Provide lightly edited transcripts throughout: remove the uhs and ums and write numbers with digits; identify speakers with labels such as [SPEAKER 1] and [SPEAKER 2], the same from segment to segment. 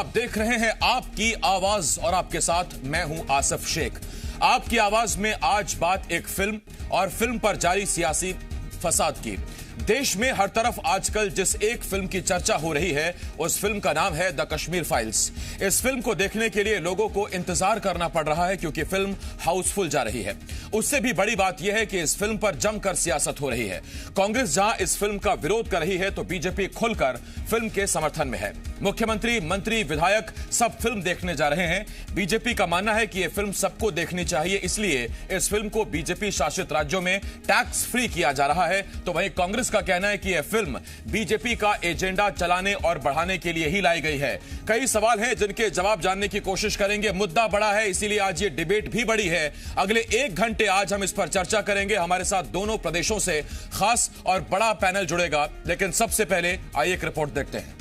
[SPEAKER 1] आप देख रहे हैं आपकी आवाज और आपके साथ मैं हूं आसिफ शेख। आपकी आवाज में आज बात एक फिल्म और फिल्म पर जारी सियासी फसाद की। देश में हर तरफ आजकल जिस एक फिल्म की चर्चा हो रही है उस फिल्म का नाम है द कश्मीर फाइल्स। इस फिल्म को देखने के लिए लोगों को इंतजार करना पड़ रहा है क्योंकि फिल्म हाउसफुल जा रही है। उससे भी बड़ी बात यह है कि इस फिल्म पर जमकर सियासत हो रही है। कांग्रेस जहां इस फिल्म का विरोध कर रही है तो बीजेपी खुलकर फिल्म के समर्थन में है। मुख्यमंत्री, मंत्री, विधायक सब फिल्म देखने जा रहे हैं। बीजेपी का मानना है कि यह फिल्म सबको देखनी चाहिए, इसलिए इस फिल्म को बीजेपी शासित राज्यों में टैक्स फ्री किया जा रहा है। तो वहीं कांग्रेस का कहना है कि यह फिल्म बीजेपी का एजेंडा चलाने और बढ़ाने के लिए ही लाई गई है। कई सवाल हैं जिनके जवाब जानने की कोशिश करेंगे। मुद्दा बड़ा है, इसीलिए आज ये डिबेट भी बड़ी है। अगले 1 घंटे आज हम इस पर चर्चा करेंगे। हमारे साथ दोनों प्रदेशों से खास और बड़ा पैनल जुड़ेगा, लेकिन सबसे पहले आइए एक रिपोर्ट देखते हैं।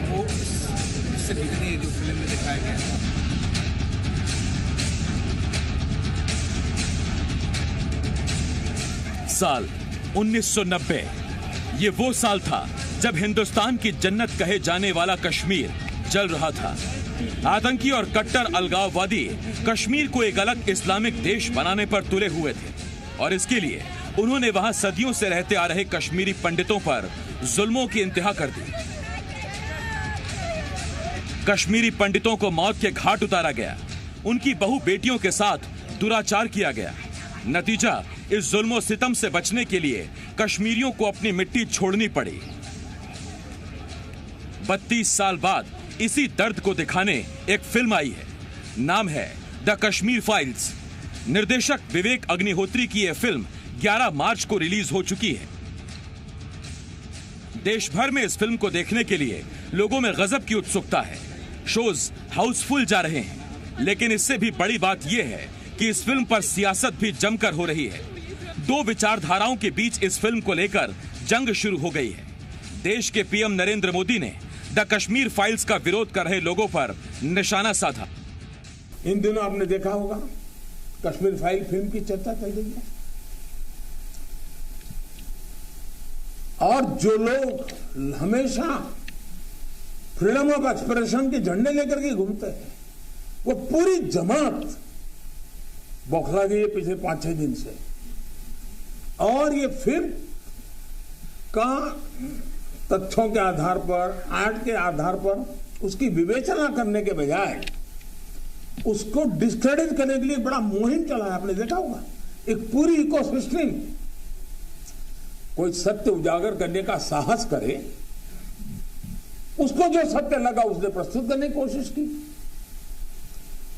[SPEAKER 2] वो इससे बिगड़ी जो फिल्म में दिखाया गया है।
[SPEAKER 3] साल 1990 ये वो साल था जब हिंदुस्तान की जन्नत कहे जाने वाला कश्मीर जल रहा था। आतंकी और कट्टर अलगाववादी कश्मीर को एक अलग इस्लामिक देश बनाने पर तुले हुए थे और इसके लिए उन्होंने वहां सदियों से रहते आ रहे कश्मीरी पंडितों पर जुल्मों की इंतहा कर दी। कश्मीरी पंडितों को मौत के घाट उतारा गया, उनकी बहु बेटियों के साथ दुराचार किया गया। नतीजा, इस जुल्मों सितम से बचने के लिए कश्मीरियों को अपनी मिट्टी छोड़नी पड़ी। 32 साल बाद इसी दर्द को दिखाने एक फिल्म आई है, नाम है द कश्मीर फाइल्स। निर्देशक विवेक अग्निहोत्री की यह फिल्म 11 मार्च को रिलीज हो चुकी है। देश भर में इस फिल्म को देखने के लिए लोगों में गजब की उत्सुकता है। शोज हाउसफुल जा रहे हैं, लेकिन इससे भी बड़ी बात यह है कि इस फिल्म पर सियासत भी जमकर हो रही है। 2 विचारधाराओं के बीच इस फिल्म को लेकर जंग शुरू हो गई है। देश के पीएम नरेंद्र मोदी ने द कश्मीर फाइल्स का विरोध कर रहे लोगों पर निशाना साधा।
[SPEAKER 4] इन दिनों आपने देखा होगा कश्मीर फाइल फिल्म की चर्चा चल रही है और जो लोग हमेशा फ्रीडम ऑफ एक्सप्रेशन के झंडे लेकर के घूमते हैं वो पूरी जमात बौखला गई है पिछले 5-6 दिन से। और ये फिल्म का तथ्यों के आधार पर, आर्ट के आधार पर उसकी विवेचना करने के बजाय उसको डिस्क्रेडिट करने के लिए बड़ा मुहिम चला है। आपने देखा होगा एक पूरी इकोसिस्टम, कोई सत्य उजागर करने का साहस करे, उसको जो सत्य लगा उसने प्रस्तुत करने की कोशिश की,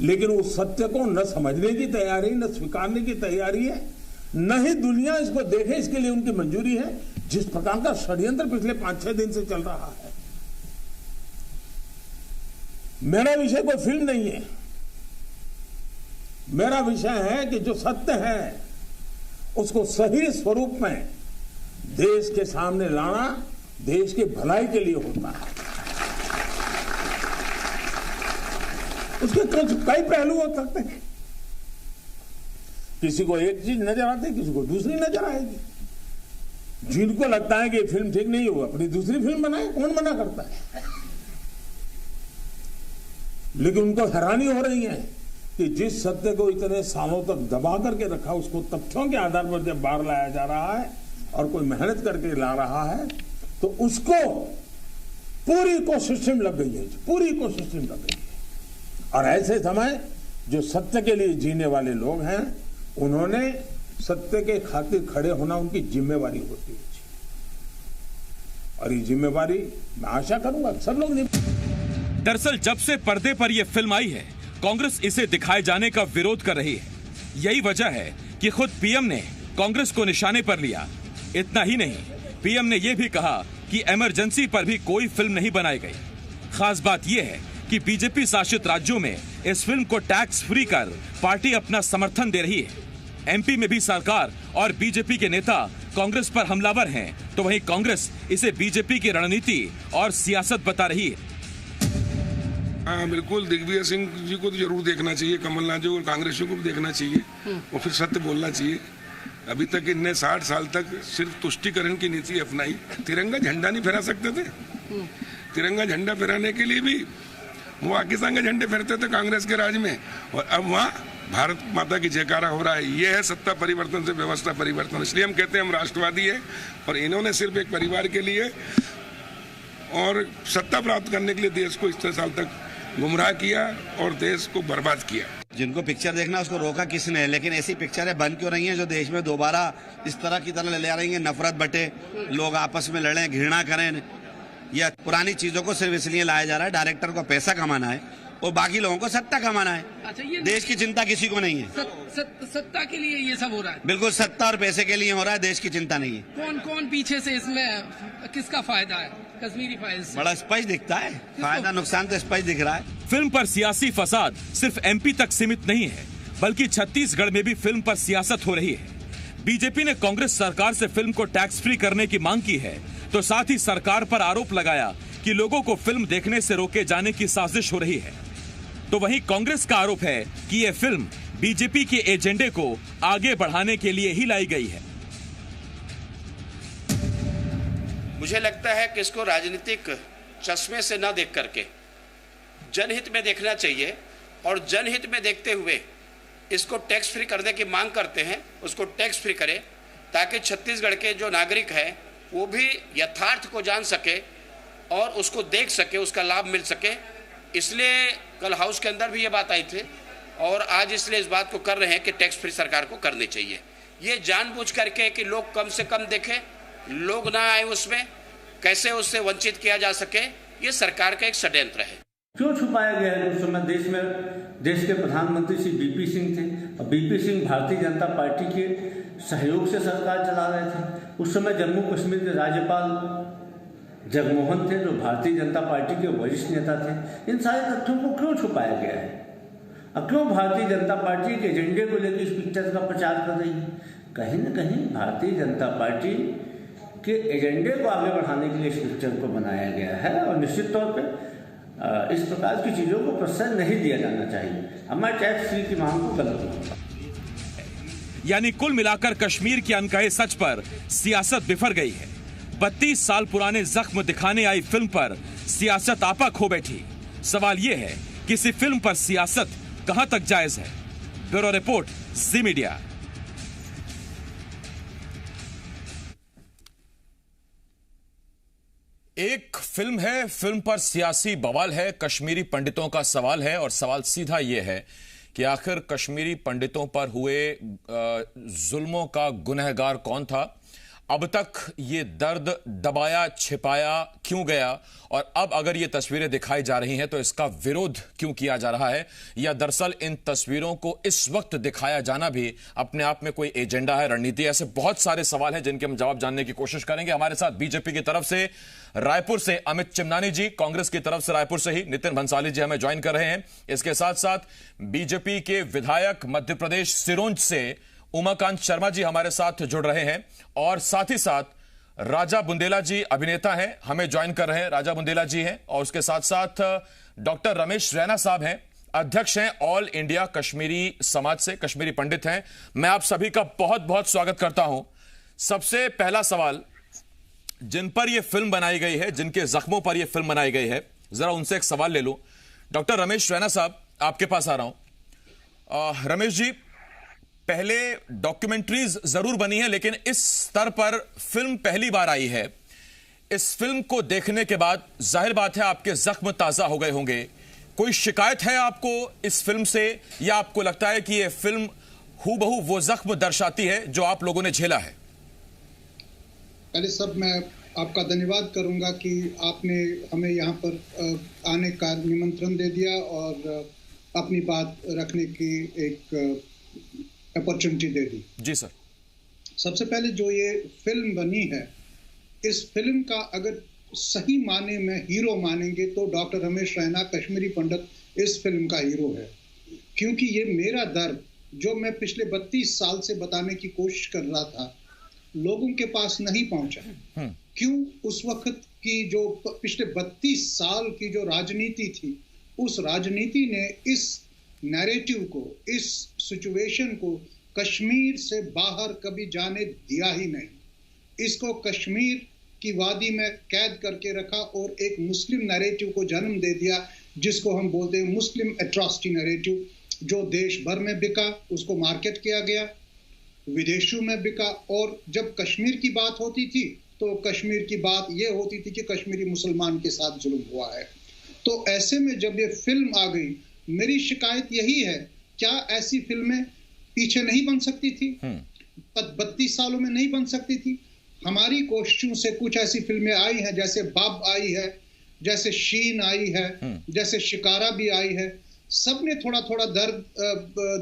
[SPEAKER 4] लेकिन उस सत्य को न समझने की तैयारी, न स्वीकारने की तैयारी है, न ही दुनिया इसको देखे इसके लिए उनकी मंजूरी है। जिस प्रकार का षड्यंत्र पिछले 5-6 दिन से चल रहा है। मेरा विषय कोई फिल्म नहीं है, मेरा विषय है कि जो सत्य है उसको सही स्वरूप में देश के सामने लाना देश की भलाई के लिए होता है। उसके कई पहलू हो सकते हैं। किसी को एक चीज नजर आती है, किसी को दूसरी नजर आएगी। जिनको लगता है कि ये फिल्म ठीक नहीं हो अपनी दूसरी फिल्म बनाए, कौन मना करता है। लेकिन उनको हैरानी हो रही है कि जिस सत्य को इतने सालों तक दबा करके रखा उसको तथ्यों के आधार पर जब बाहर लाया जा रहा है और कोई मेहनत करके ला रहा है तो उसको पूरी इकोसिस्टम लग गई है, पूरी इकोसिस्टम लग गई है। और ऐसे समय जो सत्य के लिए जीने वाले लोग हैं उन्होंने सत्य के खातिर खड़े होना उनकी जिम्मेवारी होती है और ये जिम्मेवारी मैं आशा करूंगा सब लोग निभाएंगे।
[SPEAKER 3] दरअसल जब से पर्दे पर यह फिल्म आई है कांग्रेस इसे दिखाए जाने का विरोध कर रही है। यही वजह है कि खुद पीएम ने कांग्रेस को निशाने पर लिया। इतना ही नहीं, पीएम ने यह भी कहा कि इमरजेंसी पर भी कोई फिल्म नहीं बनाई गई। खास बात यह है कि बीजेपी शासित राज्यों में इस फिल्म को टैक्स फ्री कर पार्टी अपना समर्थन दे रही है। एमपी में भी सरकार और बीजेपी के नेता कांग्रेस पर हमलावर हैं, तो वहीं कांग्रेस इसे बीजेपी की रणनीति और सियासत बता रही है।
[SPEAKER 5] हाँ बिल्कुल, दिग्विजय सिंह जी को तो जरूर देखना चाहिए, कमलनाथ जी और कांग्रेसियों को भी देखना चाहिए और फिर सत्य बोलना चाहिए। अभी तक इनने 60 साल तक सिर्फ तुष्टीकरण की नीति अपनाई। तिरंगा झंडा नहीं फहरा सकते थे। तिरंगा झंडा फहराने के लिए भी वो पाकिस्तान के झंडे फहरते थे कांग्रेस के राज में, और अब वहाँ भारत माता की जयकारा हो रहा है। ये है सत्ता परिवर्तन से व्यवस्था परिवर्तन। इसलिए हम कहते हैं हम राष्ट्रवादी है, और इन्होंने सिर्फ एक परिवार के लिए और सत्ता प्राप्त करने के लिए देश को इतने साल तक गुमराह किया और देश को बर्बाद किया।
[SPEAKER 6] जिनको पिक्चर देखना उसको रोका किसने, लेकिन ऐसी पिक्चरें बन क्यों रही हैं जो देश में दोबारा इस तरह की तरह ले आ रही हैं, नफरत बटे, लोग आपस में लड़ें, घृणा करें। या पुरानी चीजों को सिर्फ इसलिए लाया जा रहा है, डायरेक्टर को पैसा कमाना है और बाकी लोगों को सत्ता कमाना है।
[SPEAKER 2] अच्छा, ये
[SPEAKER 6] देश की चिंता किसी को नहीं है।
[SPEAKER 2] सत्ता के लिए ये सब हो रहा है।
[SPEAKER 6] बिल्कुल, सत्ता और पैसे के लिए हो रहा है, देश की चिंता नहीं है।
[SPEAKER 2] कौन कौन पीछे से इसमें किसका फायदा है? कश्मीरी फाइल्स से
[SPEAKER 6] बड़ा स्पष्ट दिखता है, फायदा नुकसान तो स्पष्ट दिख रहा है।
[SPEAKER 3] फिल्म पर सियासी फसाद सिर्फ एमपी तक सीमित नहीं है, बल्कि छत्तीसगढ़ में भी फिल्म पर सियासत हो रही है। बीजेपी ने कांग्रेस सरकार से फिल्म को टैक्स फ्री करने की मांग की है, तो साथ ही सरकार पर आरोप लगाया कि लोगों को फिल्म देखने से रोके जाने की साजिश हो रही है। तो वहीं कांग्रेस का आरोप है कि यह फिल्म बीजेपी के एजेंडे को आगे बढ़ाने के लिए ही लाई गई है।
[SPEAKER 7] मुझे लगता है कि इसको राजनीतिक चश्मे से न देख करके जनहित में देखना चाहिए, और जनहित में देखते हुए इसको टैक्स फ्री करने की मांग करते हैं। उसको टैक्स फ्री करें ताकि छत्तीसगढ़ के जो नागरिक हैं वो भी यथार्थ को जान सके और उसको देख सके, उसका लाभ मिल सके। इसलिए कल हाउस के अंदर भी ये बात आई थी, और आज इसलिए इस बात को कर रहे हैं कि टैक्स फ्री सरकार को करनी चाहिए। ये जानबूझ करके कि लोग कम से कम देखें, लोग ना आए उसमें, कैसे उससे वंचित किया जा सके, ये सरकार का एक षड्यंत्र है।
[SPEAKER 8] क्यों छुपाया गया है? उस समय देश के प्रधानमंत्री श्री बीपी सिंह थे, और बीपी सिंह भारतीय जनता पार्टी के सहयोग से सरकार चला रहे थे। उस समय जम्मू कश्मीर के राज्यपाल जगमोहन थे, जो भारतीय जनता पार्टी के वरिष्ठ नेता थे। इन सारे तथ्यों को क्यों छुपाया गया है? और क्यों भारतीय जनता पार्टी के एजेंडे को लेकर इस पिक्चर का प्रचार कर रही है? कहीं न कहीं भारतीय जनता पार्टी के एजेंडे को आगे बढ़ाने के लिए इस पिक्चर को बनाया गया है, और निश्चित तौर पर इस प्रकार की चीजों को प्रोत्साहन नहीं दिया जाना चाहिए। हमारे टैक्स फ्री की मांग को गलत होगा।
[SPEAKER 3] यानी कुल मिलाकर कश्मीर के अनकहे सच पर सियासत बिफर गई है। 32 साल पुराने जख्म दिखाने आई फिल्म पर सियासत आपा खो बैठी। सवाल यह है कि इसी फिल्म पर सियासत कहां तक जायज है? ब्यूरो रिपोर्ट, जी मीडिया।
[SPEAKER 1] एक फिल्म है, फिल्म पर सियासी बवाल है, कश्मीरी पंडितों का सवाल है, और सवाल सीधा यह है कि आखिर कश्मीरी पंडितों पर हुए जुल्मों का गुनहगार कौन था? अब तक ये दर्द दबाया छिपाया क्यों गया? और अब अगर ये तस्वीरें दिखाई जा रही हैं तो इसका विरोध क्यों किया जा रहा है? या दरअसल इन तस्वीरों को इस वक्त दिखाया जाना भी अपने आप में कोई एजेंडा है, रणनीति? ऐसे बहुत सारे सवाल हैं जिनके हम जवाब जानने की कोशिश करेंगे। हमारे साथ बीजेपी की तरफ से रायपुर से अमित चिमनानी जी, कांग्रेस की तरफ से रायपुर से ही नितिन भंसाली जी हमें ज्वाइन कर रहे हैं। इसके साथ साथ बीजेपी के विधायक मध्य प्रदेश सिरोंज से उमाकांत शर्मा जी हमारे साथ जुड़ रहे हैं, और साथ ही साथ राजा बुंदेला जी अभिनेता हैं, हमें ज्वाइन कर रहे हैं। राजा बुंदेला जी हैं, और उसके साथ साथ डॉक्टर रमेश रैना साहब हैं, अध्यक्ष हैं ऑल इंडिया कश्मीरी समाज से, कश्मीरी पंडित हैं। मैं आप सभी का बहुत बहुत स्वागत करता हूं। सबसे पहला सवाल, जिन पर यह फिल्म बनाई गई है, जिनके जख्मों पर यह फिल्म बनाई गई है, जरा उनसे एक सवाल ले लूं। डॉक्टर रमेश रैना साहब, आपके पास आ रहा हूं। रमेश जी, पहले डॉक्यूमेंट्रीज जरूर बनी है, लेकिन इस स्तर पर फिल्म पहली बार आई है। इस फिल्म को देखने के बाद जाहिर बात है आपके जख्म ताजा हो गए होंगे। कोई शिकायत है आपको इस फिल्म से, या आपको लगता है कि यह फिल्म हूबहू वो जख्म दर्शाती है जो आप लोगों ने झेला है?
[SPEAKER 9] पहले सब मैं आपका धन्यवाद करूंगा कि आपने हमें यहाँ पर आने का निमंत्रण दे दिया और अपनी बात रखने की एक अपॉर्चुनिटी दे दी।
[SPEAKER 1] जी सर।
[SPEAKER 9] सबसे पहले जो ये फिल्म बनी है, इस फिल्म का अगर सही माने में हीरो मानेंगे तो डॉक्टर रमेश रैना कश्मीरी पंडित इस फिल्म का हीरो है, क्योंकि ये मेरा दर्द जो मैं पिछले 32 साल से बताने की कोशिश कर रहा था, लोगों के पास नहीं पहुंचा? क्यों उस वक्त की जो पिछले 32 साल की जो राजनीति थी, उस राजनीति ने इस नैरेटिव को, इस सिचुएशन को कश्मीर से बाहर कभी जाने दिया ही नहीं। इसको कश्मीर की वादी में कैद करके रखा और एक मुस्लिम नैरेटिव को जन्म दे दिया, जिसको हम बोलते हैं मुस्लिम एट्रॉसिटी नैरेटिव, जो देश भर में बिका, उसको मार्केट किया गया, विदेशों में बिका। और जब कश्मीर की बात होती थी तो कश्मीर की बात यह होती थी कि कश्मीरी मुसलमान के साथ जुल्म हुआ है। तो ऐसे में जब ये फिल्म आ गई, मेरी शिकायत यही है, क्या ऐसी फिल्में पीछे नहीं बन सकती थी? 32 सालों में नहीं बन सकती थी? हमारी कोशिशों से कुछ ऐसी फिल्में आई हैं, जैसे बब आई है, जैसे शीन आई है, जैसे शिकारा भी आई है। सबने थोड़ा थोड़ा दर्द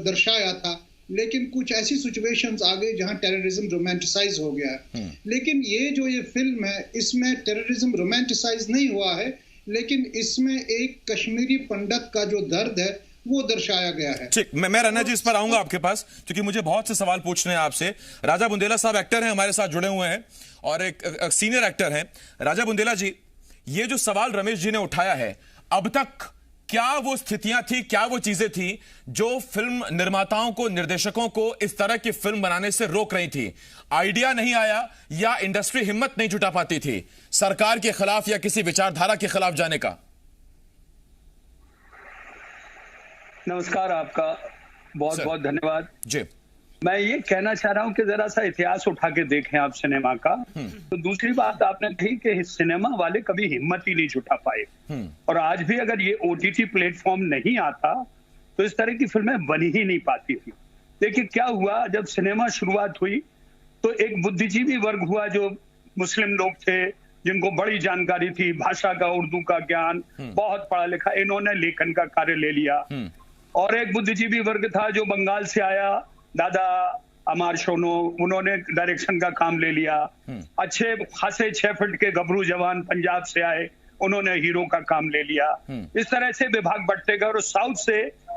[SPEAKER 9] दर्शाया था, लेकिन कुछ ऐसी सिचुएशंस आ गई जहां टेररिज्म रोमांटिसाइज हो गया है। लेकिन ये फिल्म है, इसमें टेररिज्म रोमांटिसाइज नहीं हुआ है, लेकिन इसमें एक कश्मीरी पंडित का जो दर्द है वो दर्शाया गया है।
[SPEAKER 1] ठीक, मैं रन्ना जी इस पर आऊंगा आपके पास, क्योंकि मुझे बहुत से सवाल पूछने हैं आपसे। राजा बुंदेला साहब एक्टर हैं, हमारे साथ जुड़े हुए हैं और एक सीनियर एक्टर हैं। राजा बुंदेला जी, ये जो सवाल रमेश जी ने उठाया है, अब तक क्या वो स्थितियां थी, क्या वो चीजें थी जो फिल्म निर्माताओं को, निर्देशकों को इस तरह की फिल्म बनाने से रोक रही थी? आइडिया नहीं आया या इंडस्ट्री हिम्मत नहीं जुटा पाती थी सरकार के खिलाफ या किसी विचारधारा के खिलाफ जाने का?
[SPEAKER 10] नमस्कार, आपका बहुत बहुत धन्यवाद
[SPEAKER 1] जी।
[SPEAKER 10] मैं ये कहना चाह रहा हूं कि जरा सा इतिहास उठा के देखें आप सिनेमा का। तो दूसरी बात आपने कही कि सिनेमा वाले कभी हिम्मत ही नहीं जुटा पाए, और आज भी अगर ये OTT प्लेटफॉर्म नहीं आता तो इस तरह की फिल्में बनी ही नहीं पाती थी। देखिए क्या हुआ, जब सिनेमा शुरुआत हुई तो एक बुद्धिजीवी वर्ग हुआ जो मुस्लिम लोग थे, जिनको बड़ी जानकारी थी, भाषा का, उर्दू का ज्ञान, बहुत पढ़ा लिखा, इन्होंने लेखन का कार्य ले लिया। और एक बुद्धिजीवी वर्ग था जो बंगाल से आया, दादा अमार शोनो, उन्होंने डायरेक्शन का काम ले लिया। अच्छे खासे 6 फीट के गबरू जवान पंजाब से आए, उन्होंने हीरो का काम ले लिया। इस तरह से विभाग बढ़ते गए और साउथ से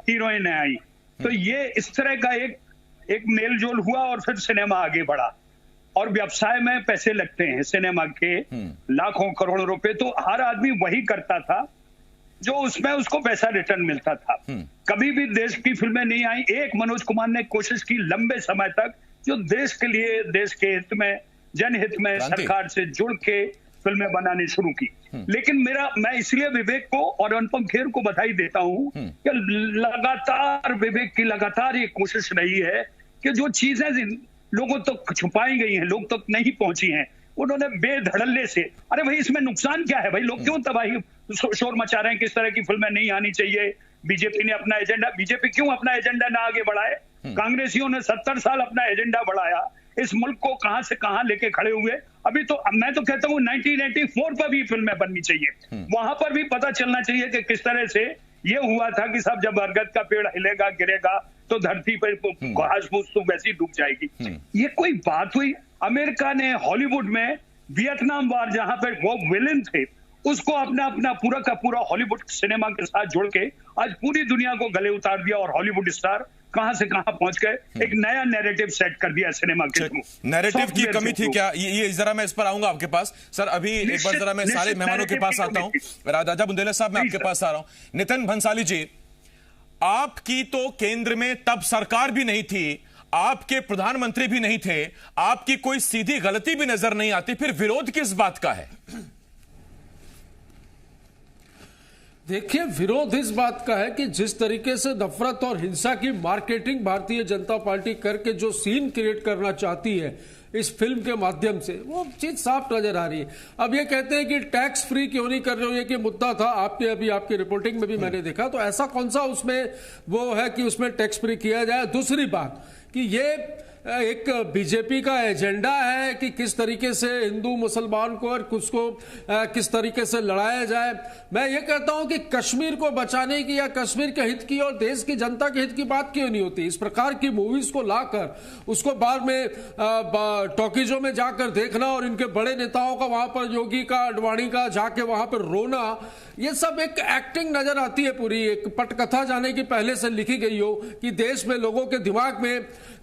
[SPEAKER 10] हीरोइन आई। तो ये इस तरह का एक मेल जोल हुआ और फिर सिनेमा आगे बढ़ा। और व्यवसाय में पैसे लगते हैं सिनेमा के, लाखों करोड़ों रुपए, तो हर आदमी वही करता था जो उसमें उसको पैसा रिटर्न मिलता था। कभी भी देश की फिल्में नहीं आई। एक मनोज कुमार ने कोशिश की लंबे समय तक, जो देश के लिए, देश के हित में, जनहित में सरकार से जुड़ के फिल्में बनानी शुरू की। लेकिन मैं इसलिए विवेक को और अनुपम खेर को बधाई देता हूं कि लगातार विवेक की लगातार ये कोशिश रही है कि जो चीजें लोगों तक छुपाई गई हैं, लोग तक नहीं पहुंची हैं, उन्होंने बेधड़ल्ले से, अरे भाई इसमें नुकसान क्या है भाई, लोग क्यों तबाही शोर मचा रहे हैं, किस तरह की फिल्में नहीं आनी चाहिए, बीजेपी ने अपना एजेंडा, बीजेपी क्यों अपना एजेंडा ना आगे बढ़ाए? कांग्रेसियों ने 70 साल अपना एजेंडा बढ़ाया, इस मुल्क को कहां से कहां लेके खड़े हुए। अभी तो मैं तो कहता हूं 1984 पर भी फिल्में बननी चाहिए, वहां पर भी पता चलना चाहिए कि किस तरह से ये हुआ था कि सब जब बरगद का पेड़ हिलेगा गिरेगा तो धरती पर घास फूस तो वैसी डूब जाएगी। ये कोई बात हुई? अमेरिका ने हॉलीवुड में वियतनाम वार, जहां पर वो विलेन थे, उसको अपना पूरा का पूरा हॉलीवुड सिनेमा के साथ जोड़ के आज पूरी दुनिया को गले उतार दिया और हॉलीवुड स्टार कहां से कहां पहुंच गए, एक नया नैरेटिव सेट कर दिया सिनेमा के थ्रू।
[SPEAKER 1] नैरेटिव की कमी थी क्या? ये जरा मैं इस पर आऊंगा आपके पास सर। अभी एक बार जरा मैं सारे मेहमानों के पास आता हूं। राजा बुंदेला साहब, मैं आपके पास आ रहा हूं। नितिन भंसाली जी, आपकी तो केंद्र में तब सरकार भी नहीं थी, आपके प्रधानमंत्री भी नहीं थे, आपकी कोई सीधी गलती भी नजर नहीं आती, फिर विरोध किस बात का है?
[SPEAKER 11] देखिए, विरोध इस बात का है कि जिस तरीके से नफरत और हिंसा की मार्केटिंग भारतीय जनता पार्टी करके जो सीन क्रिएट करना चाहती है इस फिल्म के माध्यम से, वो चीज साफ नजर आ रही है। अब ये कहते हैं कि टैक्स फ्री क्यों नहीं कर रहे हो, ये कि मुद्दा था आपकी रिपोर्टिंग में भी मैंने देखा, तो ऐसा कौन सा उसमें वो है कि उसमें टैक्स फ्री किया जाए? दूसरी बात कि ये एक बीजेपी का एजेंडा है कि किस तरीके से हिंदू मुसलमान को और उसको किस तरीके से लड़ाया जाए। मैं ये कहता हूं कि कश्मीर को बचाने की या कश्मीर के हित की और देश की जनता के हित की बात क्यों नहीं होती? इस प्रकार की मूवीज को लाकर उसको बाद में टॉकीजों में जाकर देखना और इनके बड़े नेताओं का वहां पर, योगी का, आडवाणी का, जाके वहां पर रोना, ये सब एक एक्टिंग नजर आती है। पूरी एक पटकथा जाने की पहले से लिखी गई हो कि देश में लोगों के दिमाग में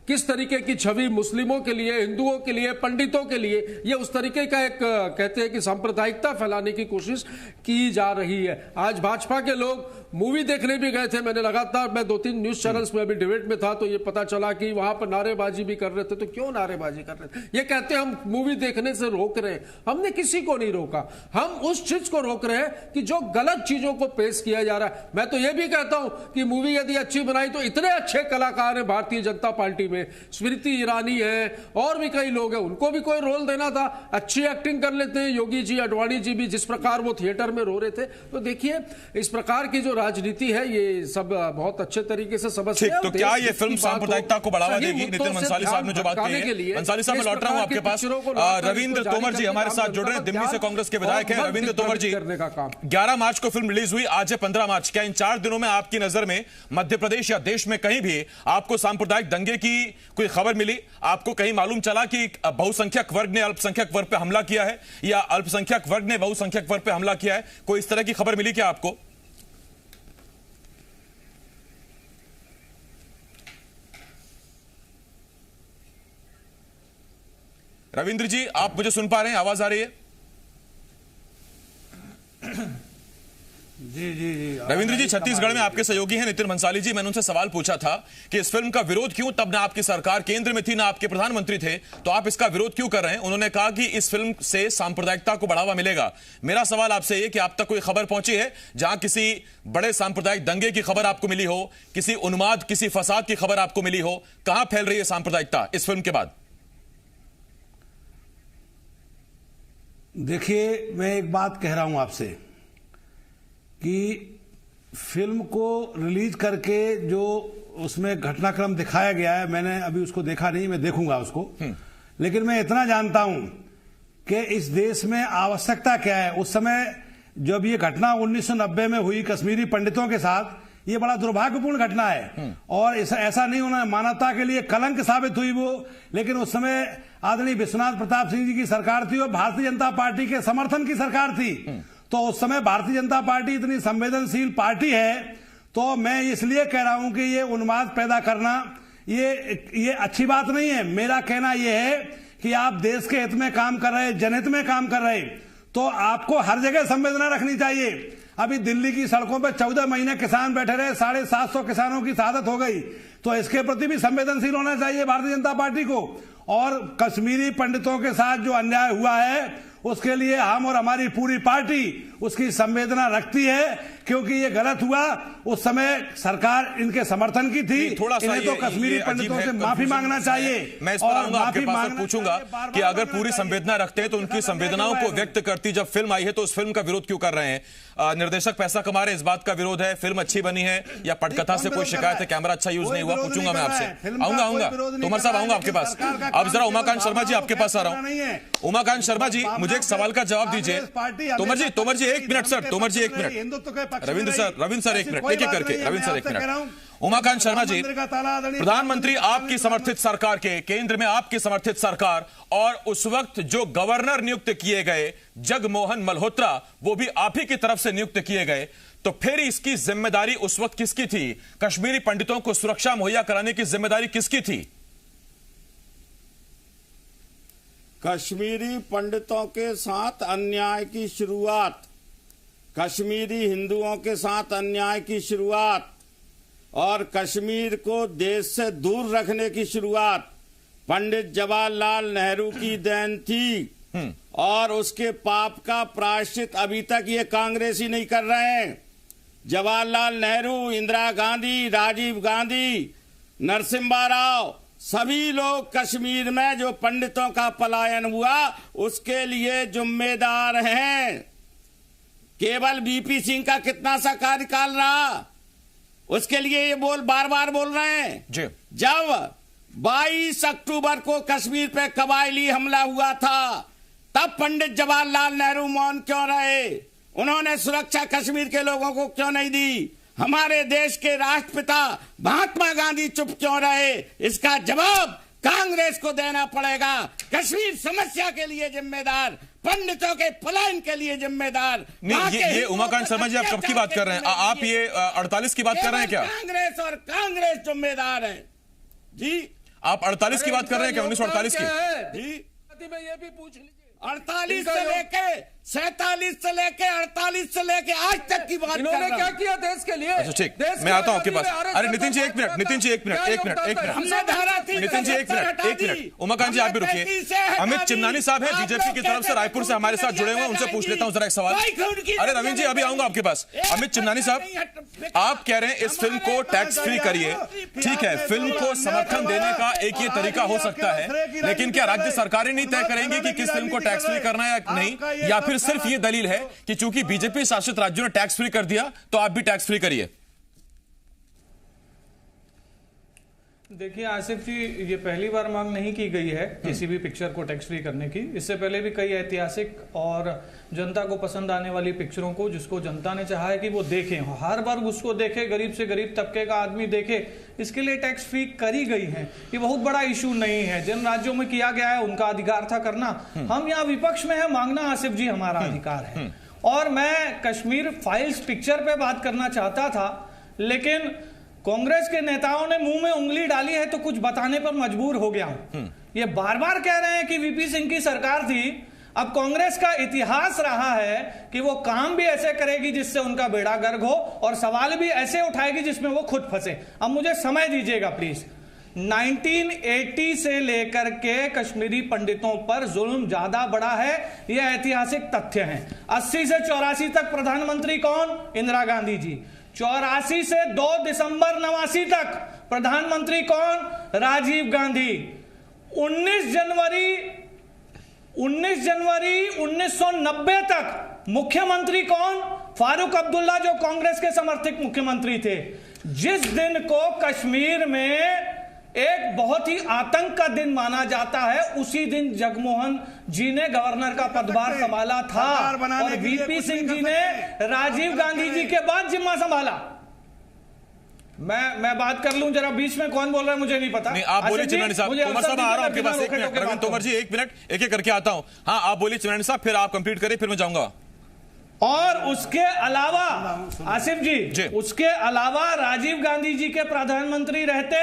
[SPEAKER 11] किस तरीके की छवि मुस्लिमों के लिए, हिंदुओं के लिए, पंडितों के लिए, ये उस तरीके का एक कहते हैं कि सांप्रदायिकता फैलाने की कोशिश की जा रही है। आज भाजपा के लोग मूवी देखने भी गए थे, मैंने लगातार मैं 2-3 न्यूज चैनल्स में अभी डिबेट में था तो ये पता चला कि वहां पर नारेबाजी भी कर रहे थे। तो क्यों नारेबाजी कर रहे थे? ये कहते हैं हम मूवी देखने से रोक रहे हैं। हमने किसी को नहीं रोका, हम उस चीज को रोक रहे हैं कि जो गलत चीजों को पेश किया जा रहा है। मैं तो ये भी कहता हूं कि मूवी यदि अच्छी बनाई तो इतने अच्छे कलाकार हैं भारतीय जनता पार्टी में, स्मृति ईरानी है और भी कई लोग हैं, उनको भी कोई रोल देना था, अच्छी एक्टिंग कर लेते हैं। योगी जी, आडवाणी जी भी जिस प्रकार वो थिएटर में रो रहे थे। तो देखिए इस प्रकार की जो राजनीति है ये सब बहुत अच्छे तरीके से समझते हैं।
[SPEAKER 1] तो क्या ये फिल्म सांप्रदायिकता को बढ़ावा देगी? नितिन भंसाली साहब ने जो बात कही है, भंसाली साहब मैं लौट रहा हूं आपके पास। रविंद्र तोमर जी हमारे साथ जुड़ रहे हैं, दिल्ली से कांग्रेस के विधायक हैं। रविंद्र तोमर जी, 11 मार्च को फिल्म रिलीज हुई, आज है 15 मार्च। क्या इन 4 दिनों में आपकी नजर में मध्य प्रदेश या देश में कहीं भी आपको सांप्रदायिक दंगे की कोई खबर मिली? आपको कहीं मालूम चला कि बहुसंख्यक वर्ग ने अल्पसंख्यक वर्ग पे हमला किया है या अल्पसंख्यक वर्ग ने बहुसंख्यक वर्ग पे हमला किया है? कोई इस तरह की खबर मिली क्या आपको? रविंद्र जी, आप मुझे सुन पा रहे हैं? आवाज आ रही है?
[SPEAKER 12] जी जी जी।
[SPEAKER 1] रविंद्र जी, छत्तीसगढ़ में आपके सहयोगी हैं नितिन भंसाली जी। मैंने उनसे सवाल पूछा था कि इस फिल्म का विरोध क्यों, तब ना आपकी सरकार केंद्र में थी ना आपके प्रधानमंत्री थे, तो आप इसका विरोध क्यों कर रहे हैं? उन्होंने कहा कि इस फिल्म से सांप्रदायिकता को बढ़ावा मिलेगा। मेरा सवाल आपसे ये कि आप तक कोई खबर पहुंची है जहां किसी बड़े सांप्रदायिक दंगे की खबर आपको मिली हो, किसी उन्माद, किसी फसाद की खबर आपको मिली हो? कहां फैल रही है सांप्रदायिकता इस फिल्म के बाद?
[SPEAKER 12] देखिए, मैं एक बात कह रहा हूं आपसे कि फिल्म को रिलीज करके जो उसमें घटनाक्रम दिखाया गया है, मैंने अभी उसको देखा नहीं, मैं देखूंगा उसको। लेकिन मैं इतना जानता हूं कि इस देश में आवश्यकता क्या है। उस समय जब ये घटना 1990 में हुई कश्मीरी पंडितों के साथ, ये बड़ा दुर्भाग्यपूर्ण घटना है और ऐसा नहीं होना, मानवता के लिए कलंक साबित हुई वो। लेकिन उस समय आदरणीय विश्वनाथ प्रताप सिंह जी की सरकार थी और भारतीय जनता पार्टी के समर्थन की सरकार थी। तो उस समय भारतीय जनता पार्टी इतनी संवेदनशील पार्टी है, तो मैं इसलिए कह रहा हूं कि ये उन्माद पैदा करना ये अच्छी बात नहीं है। मेरा कहना यह है कि आप देश के हित में काम कर रहे, जनहित में काम कर रहे, तो आपको हर जगह संवेदना रखनी चाहिए। अभी दिल्ली की सड़कों पर 14 महीने किसान बैठे रहे, 750 किसानों की शहादत हो गई, तो इसके प्रति भी संवेदनशील होना चाहिए भारतीय जनता पार्टी को। और कश्मीरी पंडितों के साथ जो अन्याय हुआ है उसके लिए हम और हमारी पूरी पार्टी उसकी संवेदना रखती है, क्योंकि ये गलत हुआ। उस समय सरकार इनके समर्थन की थी,
[SPEAKER 1] थोड़ा सा
[SPEAKER 12] तो कश्मीरी पंडितों से माफी मांगना चाहिए।
[SPEAKER 1] मैं इस पर आऊंगा आपके पास और पूछूंगा कि अगर पूरी संवेदना रखते हैं तो उनकी संवेदनाओं को व्यक्त करती जब फिल्म आई है तो उस फिल्म का विरोध क्यों कर रहे हैं? निर्देशक पैसा कमा रहे, इस बात का विरोध है? फिल्म अच्छी बनी है या पटकथा से कोई शिकायत है, कैमरा अच्छा यूज नहीं हुआ? पूछूंगा मैं आपसे। आऊंगा तोमर साहब, आऊंगा आपके पास। अब जरा उमाकांत शर्मा जी आपके पास आ रहा हूं। उमाकांत शर्मा जी, मुझे एक सवाल का जवाब दीजिए। Tomar ji 1 minute sir, Tomar ji 1 minute, Ravindra sir 1 minute, एक एक करके। Ravindra sir 1 minute. उमाकांत शर्मा जी, प्रधानमंत्री आपकी समर्थित सरकार के, केंद्र में आपकी समर्थित सरकार, और उस वक्त जो गवर्नर नियुक्त किए गए जगमोहन मल्होत्रा, वो भी आप ही की तरफ से नियुक्त किए गए, तो फिर इसकी जिम्मेदारी उस वक्त किसकी थी? कश्मीरी पंडितों को सुरक्षा मुहैया कराने की जिम्मेदारी किसकी थी?
[SPEAKER 13] कश्मीरी पंडितों के साथ अन्याय की शुरुआत, कश्मीरी हिंदुओं के साथ अन्याय की शुरुआत और कश्मीर को देश से दूर रखने की शुरुआत पंडित जवाहरलाल नेहरू की देन थी। और उसके पाप का प्रायश्चित अभी तक ये कांग्रेसी नहीं कर रहे हैं। जवाहरलाल नेहरू, इंदिरा गांधी, राजीव गांधी, नरसिम्हा राव, सभी लोग कश्मीर में जो पंडितों का पलायन हुआ उसके लिए जिम्मेदार हैं। केवल बीपी सिंह का कितना सा कार्यकाल रहा, उसके लिए ये बार बार बोल रहे हैं जी। जब 22 अक्टूबर को कश्मीर पे कबायली हमला हुआ था, तब पंडित जवाहरलाल नेहरू मौन क्यों रहे? उन्होंने सुरक्षा कश्मीर के लोगों को क्यों नहीं दी? हमारे देश के राष्ट्रपिता महात्मा गांधी चुप क्यों रहे? इसका जवाब कांग्रेस को देना पड़ेगा। कश्मीर समस्या के लिए जिम्मेदार, पंडितों के पलायन के लिए जिम्मेदार
[SPEAKER 1] ये उमाकांत शर्मा जी, आप कब की बात कर रहे हैं? आप ये 48 की बात कर रहे हैं क्या?
[SPEAKER 13] कांग्रेस जिम्मेदार है जी।
[SPEAKER 1] आप 48 की बात कर रहे हैं क्या? 1948 की?
[SPEAKER 11] में ये भी पूछ लीजिए।
[SPEAKER 13] 48 से लेके 47 से लेके 48 से लेके आज तक की बात
[SPEAKER 11] इन्होंने क्या किया देश के लिए?
[SPEAKER 1] अच्छा ठीक, मैं आता हूं आपके पास। अरे नितिन जी एक मिनट, नितिन जी एक मिनट, एक मिनट, एक मिनट, नितिन जी एक मिनट, एक मिनट, उमाकांत जी आप भी रुकिए। अमित चिमनानी साहब हैं बीजेपी की तरफ से, रायपुर से हमारे साथ जुड़े हुए हैं, उनसे पूछ लेता हूं जरा एक सवाल। अरे रविंद्र जी अभी आऊंगा आपके पास। अमित चिमनानी साहब, आप कह रहे हैं इस फिल्म को टैक्स फ्री करिए, ठीक है, फिल्म को समर्थन देने का एक ये तरीका हो सकता है, लेकिन क्या राज्य सरकारें नहीं तय करेंगी कि किस फिल्म को टैक्स फ्री करना है या नहीं, या फिर सिर्फ ये दलील है कि चूंकि बीजेपी शासित राज्यों ने टैक्स फ्री कर दिया तो आप भी टैक्स फ्री करिए?
[SPEAKER 14] देखिए आसिफ जी, ये पहली बार मांग नहीं की गई है किसी भी पिक्चर को टैक्स फ्री करने की। इससे पहले भी कई ऐतिहासिक और जनता को पसंद आने वाली पिक्चरों को, जिसको जनता ने चाहा है कि वो देखें, हर बार उसको देखे, गरीब से गरीब तबके का आदमी देखे, इसके लिए टैक्स फ्री करी गई है। ये बहुत बड़ा इशू नहीं है, जिन राज्यों में किया गया है उनका अधिकार था करना। हम यहाँ विपक्ष में है, मांगना आसिफ जी हमारा अधिकार है। और मैं कश्मीर फाइल्स पिक्चर पे बात करना चाहता था, लेकिन कांग्रेस के नेताओं ने मुंह में उंगली डाली है तो कुछ बताने पर मजबूर हो गया हूं। ये बार बार कह रहे हैं कि वीपी सिंह की सरकार थी। अब कांग्रेस का इतिहास रहा है कि वो काम भी ऐसे करेगी जिससे उनका बेड़ा गर्क हो, और सवाल भी ऐसे उठाएगी जिसमें वो खुद फंसे। अब मुझे समय दीजिएगा प्लीज। 1980 से लेकर के कश्मीरी पंडितों पर जुल्म ज्यादा बढ़ा है, यह ऐतिहासिक तथ्य है। 80 से 84 तक प्रधानमंत्री कौन? इंदिरा गांधी जी। 84 से 2 दिसंबर 89 तक प्रधानमंत्री कौन? राजीव गांधी। 19 जनवरी 1990 तक मुख्यमंत्री कौन? फारूक अब्दुल्ला, जो कांग्रेस के समर्थित मुख्यमंत्री थे। जिस दिन को कश्मीर में एक बहुत ही आतंक का दिन माना जाता है, उसी दिन जगमोहन जी ने गवर्नर का पदभार संभाला था, और वीपी सिंह जी ने राजीव गांधी जी के बाद जिम्मा संभाला। मैं बात कर लूं जरा, बीच में कौन बोल रहा है मुझे नहीं पता।
[SPEAKER 1] नहीं, आप बोलिए चिमनानी साहब। तोमर साहब आ रहा हूं आपके पास, एक मिनट। रविंद्र तोमर जी एक मिनट, एक एक करके आता हूं। हाँ आप बोलिए चिमनानी साहब, फिर आप कंप्लीट करिए, फिर मैं जाऊंगा।
[SPEAKER 14] और उसके अलावा आसिफ जी, उसके अलावा राजीव गांधी जी के प्रधानमंत्री रहते,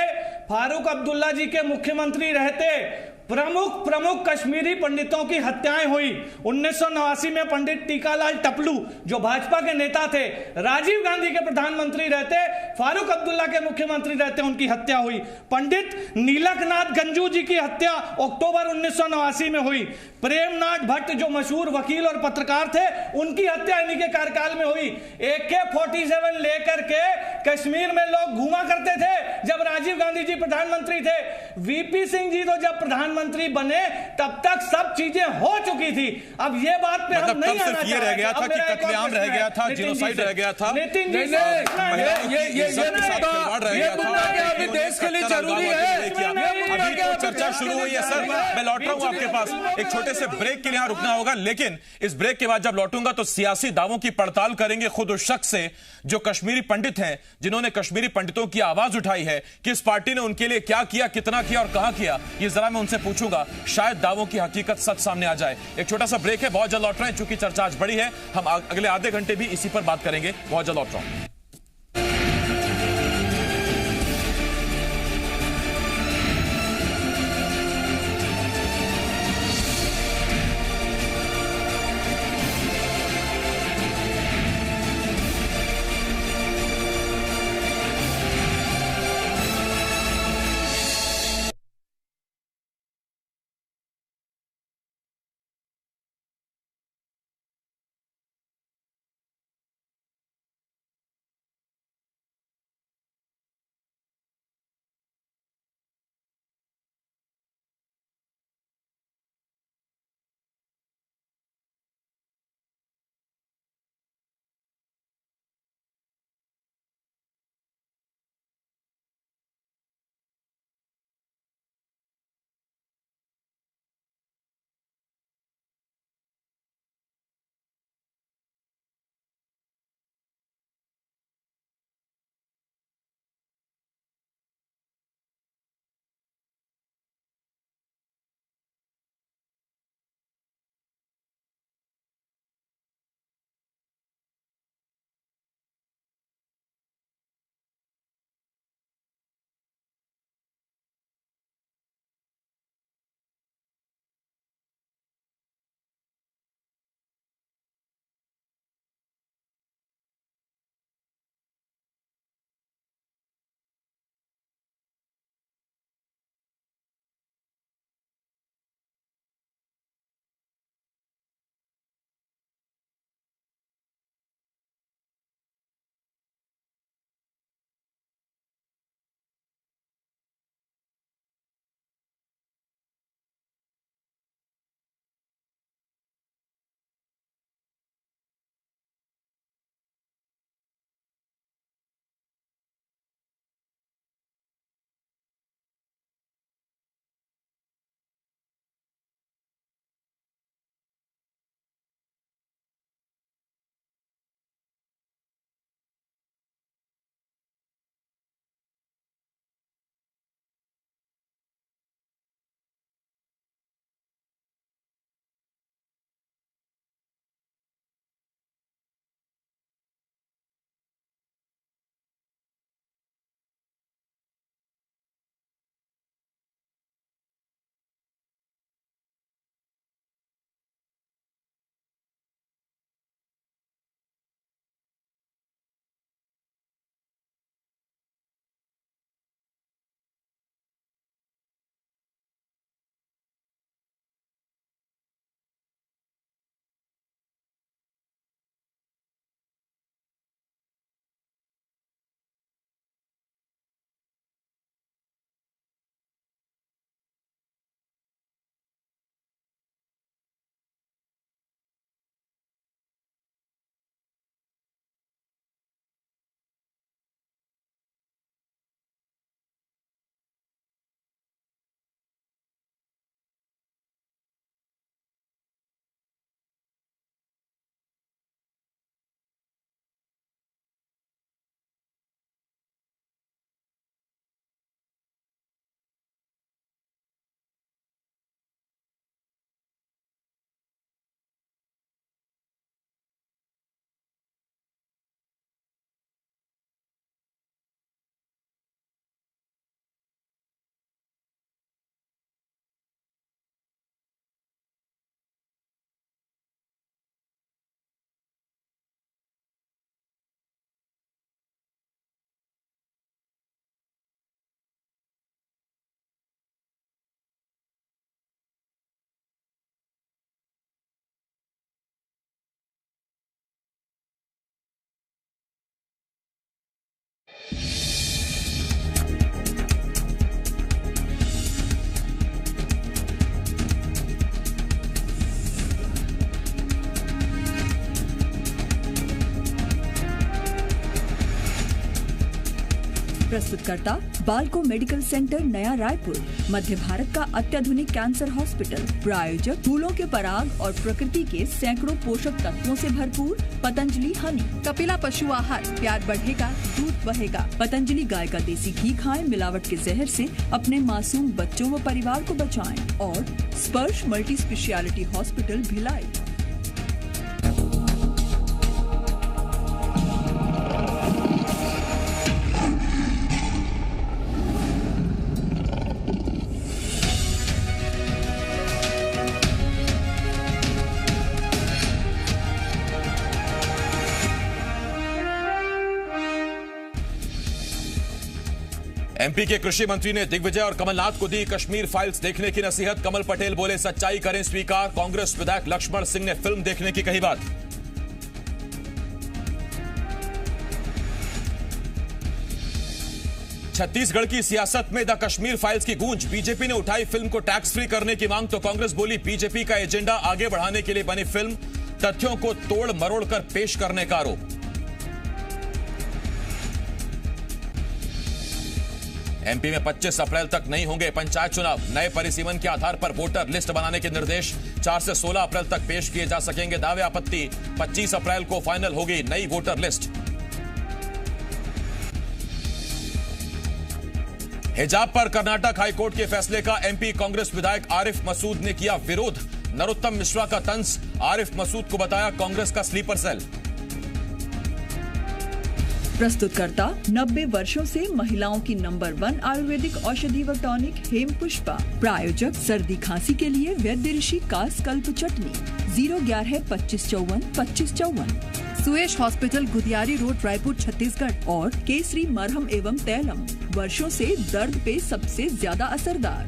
[SPEAKER 14] फारूक अब्दुल्ला जी के मुख्यमंत्री रहते, प्रमुख कश्मीरी पंडितों की हत्याएं हुई। 1989 में पंडित टीकालाल टपलू, जो भाजपा के नेता थे, राजीव गांधी के प्रधानमंत्री रहते, फारूक अब्दुल्ला के मुख्यमंत्री रहते, उनकी हत्या हुई। पंडित नीलकनाथ गंजू जी की हत्या अक्टूबर 1989 में हुई। प्रेमनाथ भट्ट, जो मशहूर वकील और पत्रकार थे, उनकी हत्या इन्हीं के कार्यकाल में हुई। AK-47 लेकर के कश्मीर में लोग घूमा करते थे जब राजीव गांधी जी प्रधानमंत्री थे। वीपी सिंह जी तो जब प्रधानमंत्री बने तब तक सब चीजें हो चुकी थी। अब ये बात पे हम नहीं आना चाहते।
[SPEAKER 1] ये रह गया था कि कत्लेआम रह गया था, जीनोसाइड रह गया था।
[SPEAKER 11] नितिन जी, ये देश के लिए जरूरी है।
[SPEAKER 1] अभी तो चर्चा शुरू हुई है सर, मैं लौट रहा हूं आपके पास। एक छोटे से ब्रेक के लिए यहां रुकना होगा, लेकिन इस ब्रेक के बाद जब लौटूंगा तो सियासी दावों की पड़ताल करेंगे खुद उस शख्स से जो कश्मीरी पंडित हैं, जिन्होंने कश्मीरी पंडितों की आवाज उठाई है। किस पार्टी ने उनके लिए क्या किया, कितना किया और कहां किया, ये जरा मैं उनसे पूछूंगा। शायद दावों की हकीकत सच सामने आ जाए। एक छोटा सा ब्रेक है, बहुत जल्द लौट रहे हैं। चूंकि चर्चा आज बड़ी है, हम अगले आधे घंटे भी इसी पर बात करेंगे। बहुत जल्द लौट रहा हूं।
[SPEAKER 15] प्रस्तुतकर्ता बाल्को मेडिकल सेंटर नया रायपुर, मध्य भारत का अत्याधुनिक कैंसर हॉस्पिटल। प्रायोजक फूलों के पराग और प्रकृति के सैकड़ों पोषक तत्वों से भरपूर पतंजलि हनी। कपिला पशु आहार, प्यार बढ़ेगा दूध बहेगा। पतंजलि गाय का देसी घी खाएं, मिलावट के जहर से अपने मासूम बच्चों व परिवार को बचाएं। और स्पर्श multi speciality hospital Bhilai.
[SPEAKER 1] MP के कृषि मंत्री ने दिग्विजय और कमलनाथ को दी कश्मीर फाइल्स देखने की नसीहत। कमल पटेल बोले सच्चाई करें स्वीकार। कांग्रेस विधायक लक्ष्मण सिंह ने फिल्म देखने की कही बात। छत्तीसगढ़ की सियासत में द कश्मीर फाइल्स की गूंज। बीजेपी ने उठाई फिल्म को टैक्स फ्री करने की मांग तो कांग्रेस बोली बीजेपी का एजेंडा आगे बढ़ाने के लिए बनी फिल्म, तथ्यों को तोड़ मरोड़ कर पेश करने का आरोप। एमपी में 25 अप्रैल तक नहीं होंगे पंचायत चुनाव। नए परिसीमन के आधार पर वोटर लिस्ट बनाने के निर्देश। 4 से 16 अप्रैल तक पेश किए जा सकेंगे दावे आपत्ति। 25 अप्रैल को फाइनल होगी नई वोटर लिस्ट। हिजाब पर कर्नाटक हाईकोर्ट के फैसले का एमपी कांग्रेस विधायक आरिफ मसूद ने किया विरोध। नरोत्तम मिश्रा का तंज। आरिफ मसूद को बताया कांग्रेस का स्लीपर सेल।
[SPEAKER 15] प्रस्तुतकर्ता 90 वर्षों से महिलाओं की नंबर 1 आयुर्वेदिक औषधि व टॉनिक हेम पुष्पा। प्रायोजक सर्दी खांसी के लिए वैद्य ऋषि कासकल्प चटनी। 011-2554-2554। सुयश हॉस्पिटल गुदियारी रोड रायपुर छत्तीसगढ़ और केसरी मरहम एवं तैलम, वर्षों से दर्द पे सबसे ज्यादा असरदार।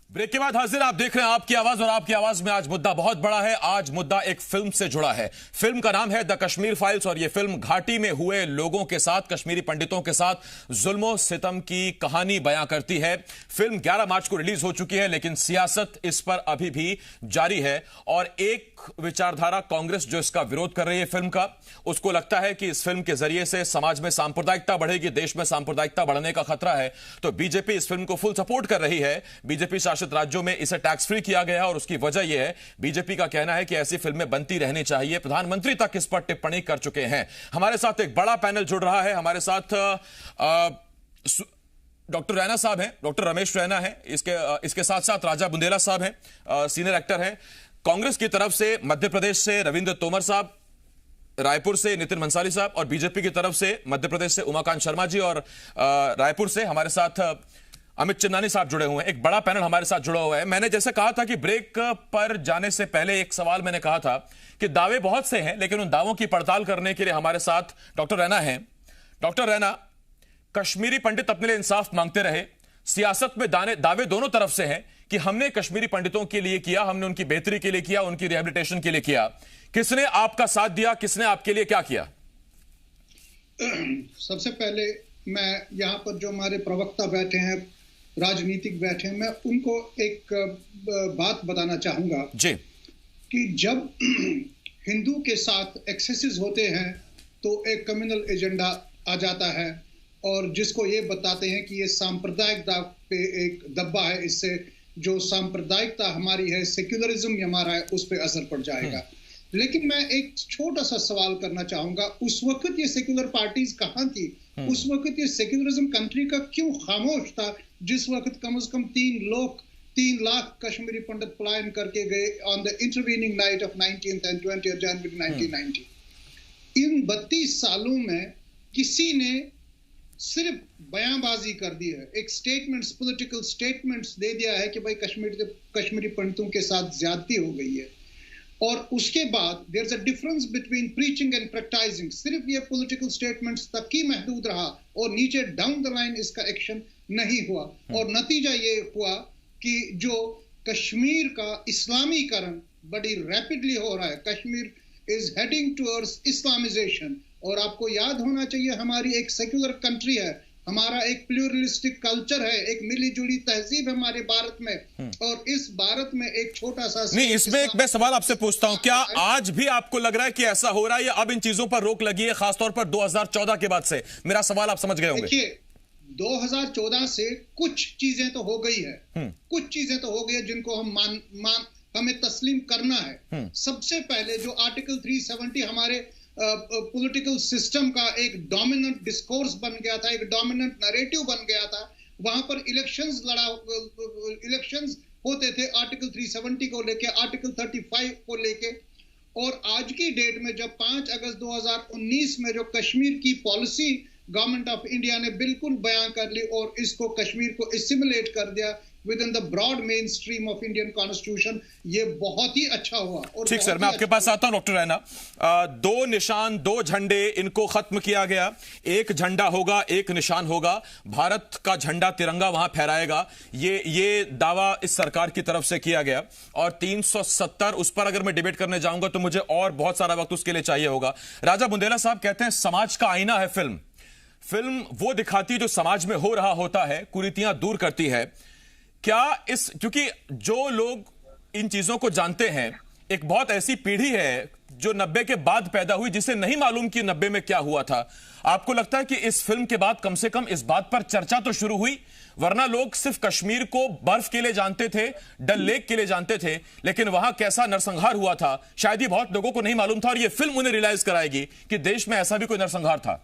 [SPEAKER 1] ब्रेक के बाद हाजिर, आप देख रहे हैं आपकी आवाज और आपकी आवाज में आज मुद्दा बहुत बड़ा है। आज मुद्दा एक फिल्म से जुड़ा है। फिल्म का नाम है द कश्मीर फाइल्स और यह फिल्म घाटी में हुए लोगों के साथ, कश्मीरी पंडितों के साथ जुल्मो सितम की कहानी बयां करती है। फिल्म 11 मार्च को रिलीज हो चुकी है, लेकिन सियासत इस पर अभी भी जारी है और एक विचारधारा कांग्रेस जो इसका विरोध कर रही है फिल्म का, उसको लगता है कि इस फिल्म के जरिए से समाज में सांप्रदायिकता बढ़ेगी, देश में सांप्रदायिकता बढ़ने का खतरा है। तो बीजेपी इस फिल्म को फुल सपोर्ट कर रही है। बीजेपी शासित राज्यों में इसे टैक्स फ्री किया गया है और उसकी वजह यह है, बीजेपी का कहना है कि ऐसी फिल्में बनती रहनी चाहिए। प्रधानमंत्री तक इस पर टिप्पणी कर चुके हैं। हमारे साथ एक बड़ा पैनल जुड़ रहा है। हमारे साथ डॉक्टर रैना साहब हैं, डॉक्टर रमेश रैना है, इसके साथ साथ राजा बुंदेला साहब हैं, सीनियर एक्टर हैं। कांग्रेस की तरफ से मध्य प्रदेश से रविंद्र तोमर साहब, रायपुर से नितिन मंसाली साहब और बीजेपी की तरफ से मध्य प्रदेश से उमाकांत शर्मा जी और रायपुर से हमारे साथ अमित चिन्नानी साहब जुड़े हुए हैं। एक बड़ा पैनल हमारे साथ जुड़ा हुआ है। मैंने जैसे कहा था कि ब्रेक पर जाने से पहले एक सवाल मैंने कहा था कि दावे बहुत से हैं, लेकिन उन दावों की पड़ताल करने के लिए हमारे साथ डॉक्टर रैना हैं। डॉक्टर रैना, कश्मीरी पंडित अपने लिए इंसाफ मांगते रहे। सियासत में दावे दोनों तरफ से हैं कि हमने कश्मीरी पंडितों के लिए किया, हमने उनकी बेहतरी के लिए किया, उनकी रिहेबिलिटेशन के लिए किया। किसने आपका साथ दिया, किसने आपके लिए क्या किया?
[SPEAKER 9] सबसे पहले मैं यहाँ पर जो हमारे प्रवक्ता बैठे हैं, राजनीतिक बैठे हैं, मैं उनको एक बात बताना चाहूंगा
[SPEAKER 1] जी
[SPEAKER 9] कि जब हिंदू के साथ एक्सेसेस होते हैं तो एक कम्युनल एजेंडा आ जाता है और जिसको ये बताते हैं कि ये सांप्रदायिकता पे एक दब्बा है, इससे जो सांप्रदायिकता हमारी है, सेक्युलरिज्म हमारा है, उस पर असर पड़ जाएगा। लेकिन मैं एक छोटा सा सवाल करना चाहूंगा, उस वक्त ये सेक्युलर पार्टीज कहां थी? उस वक्त ये सेक्युलरिज्म कंट्री का क्यों खामोश था, जिस वक्त कम से कम 3 लाख कश्मीरी पंडित पलायन करके गए on the intervening night of 19th and 20th जनवरी 1990। इन 32 सालों में किसी ने सिर्फ बयानबाजी कर दी है, एक स्टेटमेंट्स, पॉलिटिकल स्टेटमेंट्स दे दिया है कि भाई कश्मीरी पंडितों के साथ ज्यादती हो गई है, और उसके बाद there is a difference between preaching and practising. सिर्फ ये पॉलिटिकल स्टेटमेंट्स तक ही महदूद रहा और नीचे डाउन द लाइन इसका एक्शन नहीं हुआ, और नतीजा ये हुआ कि जो कश्मीर का इस्लामीकरण बड़ी रैपिडली हो रहा है। Kashmir is heading towards Islamisation, और आपको याद होना चाहिए हमारी एक सेक्युलर कंट्री है, हमारा एक प्लूरलिस्टिक कल्चर है, एक मिली जुली तहजीब है हमारे भारत में, और इस भारत में एक छोटा सा
[SPEAKER 1] नहीं, इसमें एक मैं सवाल आपसे पूछता हूं, क्या आज भी आपको लग रहा है कि ऐसा हो रहा है या अब इन चीजों पर रोक लगी है, खासतौर पर 2014 के बाद से? मेरा सवाल आप समझ गए होंगे।
[SPEAKER 9] देखिए, 2014 से कुछ चीजें तो हो गई है, कुछ चीजें तो हो गई है जिनको हम हमें तस्लीम करना है। सबसे पहले जो आर्टिकल 370 हमारे पॉलिटिकल सिस्टम का एक डोमिनेंट डिस्कोर्स बन गया था, एक डोमिनेंट नैरेटिव बन गया था, वहां पर इलेक्शंस होते थे आर्टिकल 370 को लेके, आर्टिकल 35 को लेके, और आज की डेट में जब 5 अगस्त 2019 में जो कश्मीर की पॉलिसी गवर्नमेंट ऑफ इंडिया ने बिल्कुल बयान कर ली और इसको कश्मीर को एसिमिलेट कर दिया within the broad mainstream of Indian constitution, ये बहुत ही अच्छा हुआ। और
[SPEAKER 1] ठीक सर, मैं आपके पास आता हूं डॉक्टर रैना। 2 निशान 2 झंडे इनको खत्म किया गया, एक झंडा होगा, एक निशान होगा, भारत का झंडा तिरंगा वहां फहराएगा, ये दावा इस सरकार की तरफ से किया गया। और 370 उस पर अगर मैं डिबेट करने जाऊंगा तो मुझे और बहुत सारा वक्त उसके लिए चाहिए होगा। राजा बुंदेला साहब कहते हैं समाज का आईना है फिल्म वो दिखाती है जो समाज में हो रहा होता है, कुरीतियां दूर करती है। क्या क्योंकि जो लोग इन चीजों को जानते हैं, एक बहुत ऐसी पीढ़ी है जो 90 के बाद पैदा हुई जिसे नहीं मालूम कि 90 में क्या हुआ था। आपको लगता है कि इस फिल्म के बाद कम से कम इस बात पर चर्चा तो शुरू हुई? वरना लोग सिर्फ कश्मीर को बर्फ के लिए जानते थे, डल लेक के लिए जानते थे, लेकिन वहां कैसा नरसंहार हुआ था शायद ही बहुत लोगों को नहीं मालूम था, और यह फिल्म उन्हें रियलाइज कराएगी कि देश में ऐसा भी कोई नरसंहार था।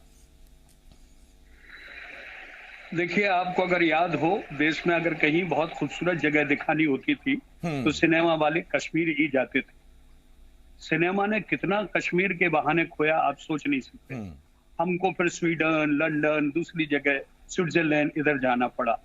[SPEAKER 10] देखिए, आपको अगर याद हो, देश में अगर कहीं बहुत खूबसूरत जगह दिखानी होती थी तो सिनेमा वाले कश्मीर ही जाते थे। सिनेमा ने कितना कश्मीर के बहाने खोया आप सोच नहीं सकते। हमको फिर स्वीडन, लंदन, दूसरी जगह स्विट्जरलैंड इधर जाना पड़ा।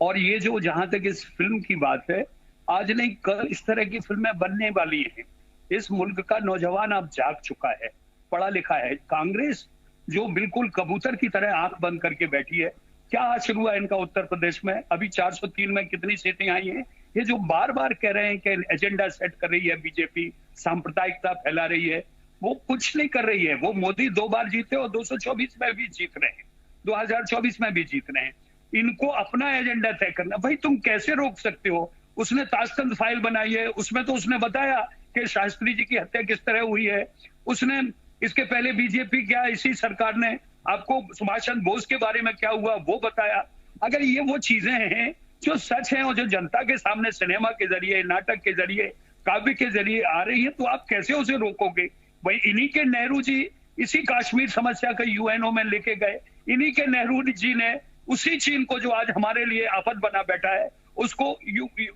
[SPEAKER 10] और ये जो जहां तक इस फिल्म की बात है, आज नहीं कल इस तरह की फिल्में बनने वाली हैं। इस मुल्क का नौजवान अब जाग चुका है, पढ़ा लिखा है। कांग्रेस जो बिल्कुल कबूतर की तरह आंख बंद करके बैठी है, क्या हासिल हुआ इनका उत्तर प्रदेश में? अभी 403 में कितनी सीटें आई हैं? ये जो बार बार कह रहे हैं कि एजेंडा सेट कर रही है बीजेपी, सांप्रदायिकता फैला रही है, वो कुछ नहीं कर रही है। वो मोदी 2 बार जीते और 224 में भी जीत रहे हैं, 2024 में भी जीत रहे हैं। इनको अपना एजेंडा तय करना। भाई तुम कैसे रोक सकते हो? उसने ताशकंद फाइल बनाई है, उसमें तो उसने बताया कि शास्त्री जी की हत्या किस तरह हुई है। उसने इसके पहले बीजेपी क्या इसी सरकार ने आपको सुभाष चंद्र बोस के बारे में क्या हुआ वो बताया। अगर ये वो चीजें हैं जो सच हैं और जो जनता के सामने सिनेमा के जरिए, नाटक के जरिए, काव्य के जरिए आ रही है, तो आप कैसे उसे रोकोगे? भाई इन्हीं के नेहरू जी इसी कश्मीर समस्या को यूएनओ में लेके गए, इन्हीं के नेहरू जी ने उसी चीन को जो आज हमारे लिए आफत बना बैठा है, उसको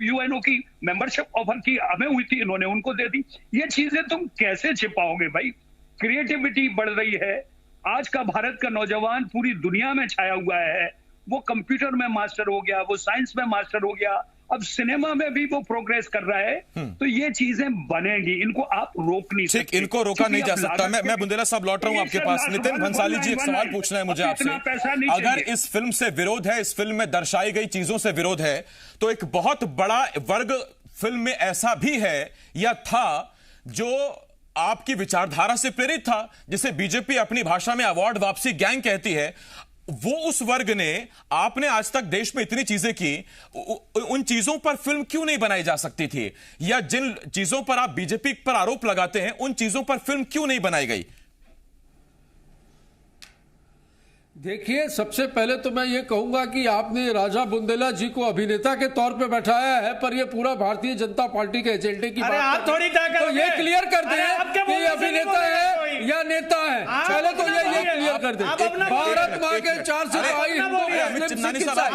[SPEAKER 10] यूएनओ की मेंबरशिप ऑफर की हमें हुई थी, इन्होंने उनको दे दी। ये चीजें तुम कैसे छिपाओगे? भाई क्रिएटिविटी बढ़ रही है। आज का भारत का नौजवान पूरी दुनिया में छाया हुआ है। वो कंप्यूटर में मास्टर हो गया, वो साइंस में मास्टर हो गया, अब सिनेमा में भी वो प्रोग्रेस कर रहा है। तो ये चीजें बनेगी, इनको आप रोक नहीं सकते।
[SPEAKER 1] इनको रोका नहीं जा सकता। मैं बुंदेला साहब लौट रहा हूं आपके पास। नितिन भंसाली जी, एक सवाल पूछना है मुझे आपसे। अगर इस फिल्म से विरोध है, इस फिल्म में दर्शाई गई चीजों से विरोध है, तो एक बहुत बड़ा वर्ग फिल्म में ऐसा भी है या था जो आपकी विचारधारा से प्रेरित था, जिसे बीजेपी अपनी भाषा में अवार्ड वापसी गैंग कहती है। वो उस वर्ग ने, आपने आज तक देश में इतनी चीजें की, उन चीजों पर फिल्म क्यों नहीं बनाई जा सकती थी? या जिन चीजों पर आप बीजेपी पर आरोप लगाते हैं, उन चीजों पर फिल्म क्यों नहीं बनाई गई?
[SPEAKER 11] देखिए, सबसे पहले तो मैं ये कहूंगा कि आपने राजा बुंदेला जी को अभिनेता के तौर पे बैठाया है, पर ये पूरा भारतीय जनता पार्टी के एजेंडे की बात
[SPEAKER 16] आप थोड़ी
[SPEAKER 11] तो ये क्लियर कर दें कि ये अभिनेता है या नेता है। पहले तो ये क्लियर कर दें। भारत माँ के 4 सिपाही हिंदू मुस्लिम सिख ईसाई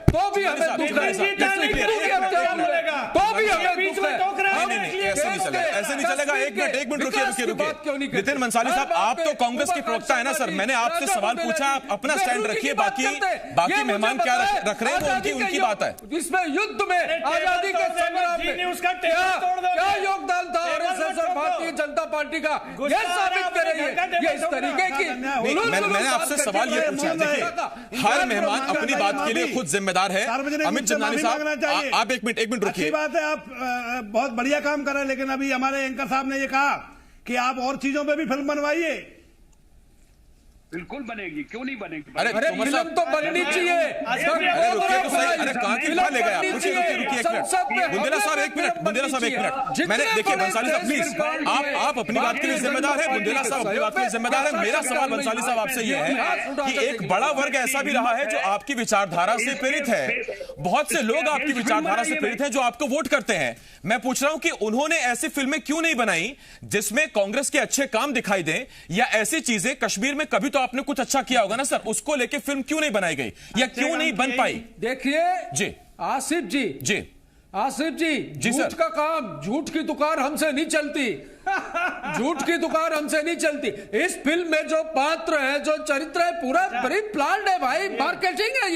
[SPEAKER 11] तो भी हमें दुख है, तो भी हमें दुख है।
[SPEAKER 1] नहीं चलेगा। एक मिनट रुकिए। नितिन भंसाली साहब, आप तो कांग्रेस के प्रवक्ता है ना सर, मैंने आपसे सवाल पूछा, आप अपना स्टैंड रखिए, बाकी मेहमान क्या रख रहे हैं वो उनकी बात है।
[SPEAKER 11] इसमें युद्ध में आजादी के संग्राम में क्या योगदान था आरएसएस और भारतीय जनता पार्टी का, ये साबित करेंगे। ये इस तरीके की
[SPEAKER 1] मैंने आपसे सवाल ये पूछा, देखिए हर मेहमान अपनी बात के लिए खुद जिम्मेदार है। अमित चंदानी साहब, आप एक मिनट रुकिए।
[SPEAKER 12] अच्छी बात है, आप बहुत बढ़िया काम कर रहे हैं, लेकिन अभी हमारे एंकर साहब ने ये कहा कि आप और चीजों पे भी फिल्म बनवाइए।
[SPEAKER 10] बिल्कुल बनेगी, क्यों नहीं बनेगी?
[SPEAKER 11] अरे फिल्म तो बननी चाहिए।
[SPEAKER 1] अरे कहां की ले गए आप? बुंदेला साहब एक मिनट। मैंने देखिए भंसाली साहब प्लीज, आप अपनी बात के लिए जिम्मेदार है, बुंदेला साहब अपनी बात के लिए जिम्मेदार है। मेरा सवाल भंसाली साहब आपसे ये है कि एक बड़ा वर्ग ऐसा भी रहा है जो आपकी विचारधारा से प्रेरित है, बहुत से लोग आपकी विचारधारा से प्रेरित हैं जो आपको वोट करते हैं। मैं पूछ रहा हूं कि उन्होंने ऐसी फिल्में क्यों नहीं बनाई जिसमें कांग्रेस के अच्छे काम दिखाई दें, या ऐसी चीजें कश्मीर में कभी तो आपने कुछ अच्छा किया होगा ना सर, उसको लेके फिल्म क्यों नहीं बनाई गई या क्यों नहीं बन पाई?
[SPEAKER 11] देखिए
[SPEAKER 1] जी
[SPEAKER 11] आसिफ जी झूठ का काम, झूठ की दुकान हमसे नहीं चलती। झूठ की दुकान हमसे नहीं चलती। इस फिल्म में जो पात्र है, जो चरित्र है, पूरा प्री प्लान्ड है भाई, मार्केटिंग है।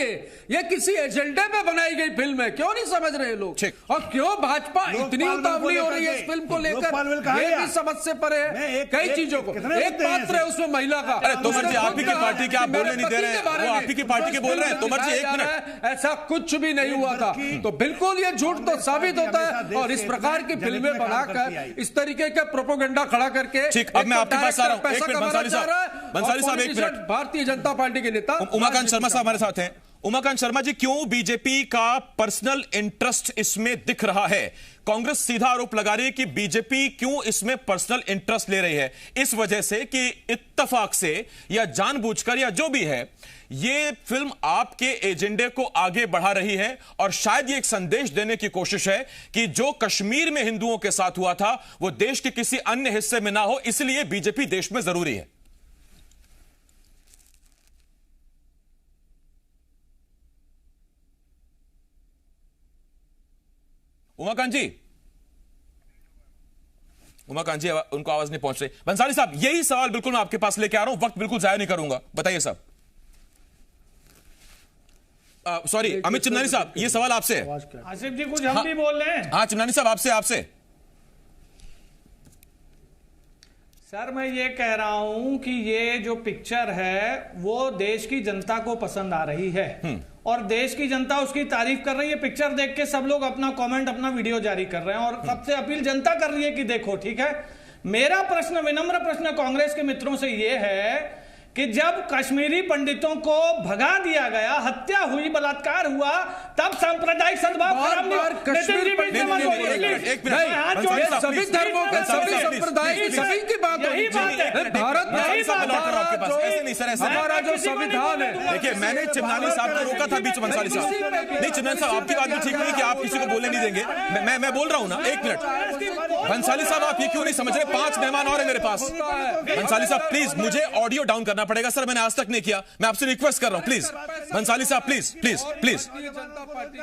[SPEAKER 11] ये किसी एजेंडे पे बनाई गई फिल्म है, क्यों नहीं समझ रहे लोग? और क्यों भाजपा इतनी उतावली हो रही है इस फिल्म को लेकर, ये भी समझ से परे है कई चीजों को। एक पात्र है उसमें महिला का।
[SPEAKER 1] अरे तोमर जी, आप ही की पार्टी के आप बोलने नहीं दे रहे हैं, वो आप ही की पार्टी के बोल रहे हैं। तोमर जी एक मिनट,
[SPEAKER 11] ऐसा कुछ भी नहीं हुआ था, तो बिल्कुल ये झूठ तो साबित होता है। और इस प्रकार की फिल्में बनाकर इस तरीके के प्रोपोगंडा खड़ा करके,
[SPEAKER 1] ठीक, अब मैं आपके पास आ रहा हूं। एक मिनट भंसाली साहब एक मिनट।
[SPEAKER 11] भारतीय जनता पार्टी के नेता
[SPEAKER 1] उमाकांत शर्मा साहब हमारे साथ हैं। उमाकांत शर्मा जी, क्यों बीजेपी का पर्सनल इंटरेस्ट इसमें दिख रहा है? कांग्रेस सीधा आरोप लगा रही है कि बीजेपी क्यों इसमें पर्सनल इंटरेस्ट ले रही है, इस वजह से कि इत्तेफाक से या जानबूझकर या जो भी है, ये फिल्म आपके एजेंडे को आगे बढ़ा रही है और शायद ये एक संदेश देने की कोशिश है कि जो कश्मीर में हिंदुओं के साथ हुआ था वो देश के किसी अन्य हिस्से में ना हो, इसलिए बीजेपी देश में जरूरी है। उमाकांत जी उनको आवाज नहीं पहुंच रही। भंसाली साहब, यही सवाल बिल्कुल मैं आपके पास लेके आ रहा हूं, वक्त बिल्कुल जाया नहीं करूंगा, बताइए साहब। सॉरी अमित चिमनानी साहब, ये सवाल आपसे है।
[SPEAKER 14] आसिफ जी कुछ हम भी बोल रहे हैं।
[SPEAKER 1] हाँ चिमनानी साहब, आपसे
[SPEAKER 14] सर, मैं ये कह रहा हूं कि ये जो पिक्चर है वो देश की जनता को पसंद आ रही है और देश की जनता उसकी तारीफ कर रही है। पिक्चर देख के सब लोग अपना कमेंट, अपना वीडियो जारी कर रहे हैं और सबसे अपील जनता कर रही है कि देखो, ठीक है। मेरा प्रश्न, विनम्र प्रश्न कांग्रेस के मित्रों से ये है कि जब कश्मीरी पंडितों को भगा दिया गया, हत्या हुई, बलात्कार हुआ, तब सांप्रदायिक सद्भाव खराब नहीं।
[SPEAKER 11] सभी धर्मों का, सभी संप्रदाय की, सभी की बात
[SPEAKER 14] यही बात है।
[SPEAKER 11] भारत हमारा जो संविधान है।
[SPEAKER 1] देखिए, मैंने चिमनानी साहब को रोका था बीच में। भंसाली साहब नहीं, चिमनानी साहब आपकी बात भी ठीक नहीं कि आप किसी को बोलने नहीं देंगे। मैं बोल रहा हूं ना, एक मिनट। भंसाली साहब आप ये क्यों नहीं समझ रहे? 5 मेहमान और है मेरे पास। भंसाली साहब प्लीज, मुझे ऑडियो डाउन करना पड़ेगा सर, मैंने आज तक नहीं किया, मैं आपसे रिक्वेस्ट कर रहा हूं प्लीज। भंसाली साहब प्लीज।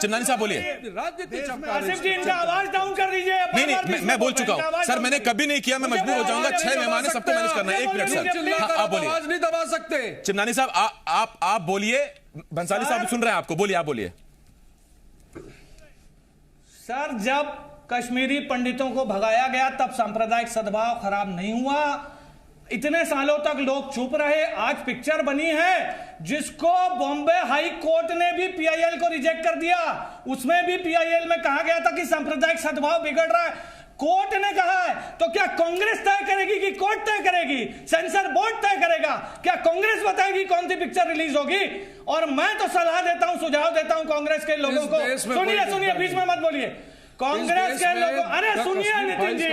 [SPEAKER 1] चिमनानी साहब बोलिए।
[SPEAKER 14] आसिफ जी इनका आवाज डाउन कर दीजिए।
[SPEAKER 1] नहीं, मैं बोल चुका हूं सर, मैंने कभी नहीं किया, मैं मजबूर हो जाऊंगा। 6 मेहमान है, सबको मैनेज करना है। 1 मिनट सर, आप बोलिए।
[SPEAKER 11] आवाज नहीं दबा सकते।
[SPEAKER 1] चिमनानी साहब आप बोलिए। भंसाली साहब सुन रहे हैं आपको, बोलिए, आप बोलिए।
[SPEAKER 14] सर, जब कश्मीरी पंडितों को भगाया गया तब सांप्रदायिक सद्भाव खराब नहीं हुआ। इतने सालों तक लोग चुप रहे। आज पिक्चर बनी है जिसको बॉम्बे हाई कोर्ट ने भी पीआईएल को रिजेक्ट कर दिया। उसमें भी पीआईएल में कहा गया था कि सांप्रदायिक सद्भाव बिगड़ रहा है। कोर्ट ने कहा है, तो क्या कांग्रेस तय करेगी कि कोर्ट तय करेगी? सेंसर बोर्ड तय करेगा? क्या कांग्रेस बताएगी कौन सी पिक्चर रिलीज होगी? और मैं तो सलाह देता हूं, सुझाव देता हूं कांग्रेस के लोगों को। सुनिए, बीच में मत बोलिए। कांग्रेस के लोगों, अरे सुनिए नितिन जी,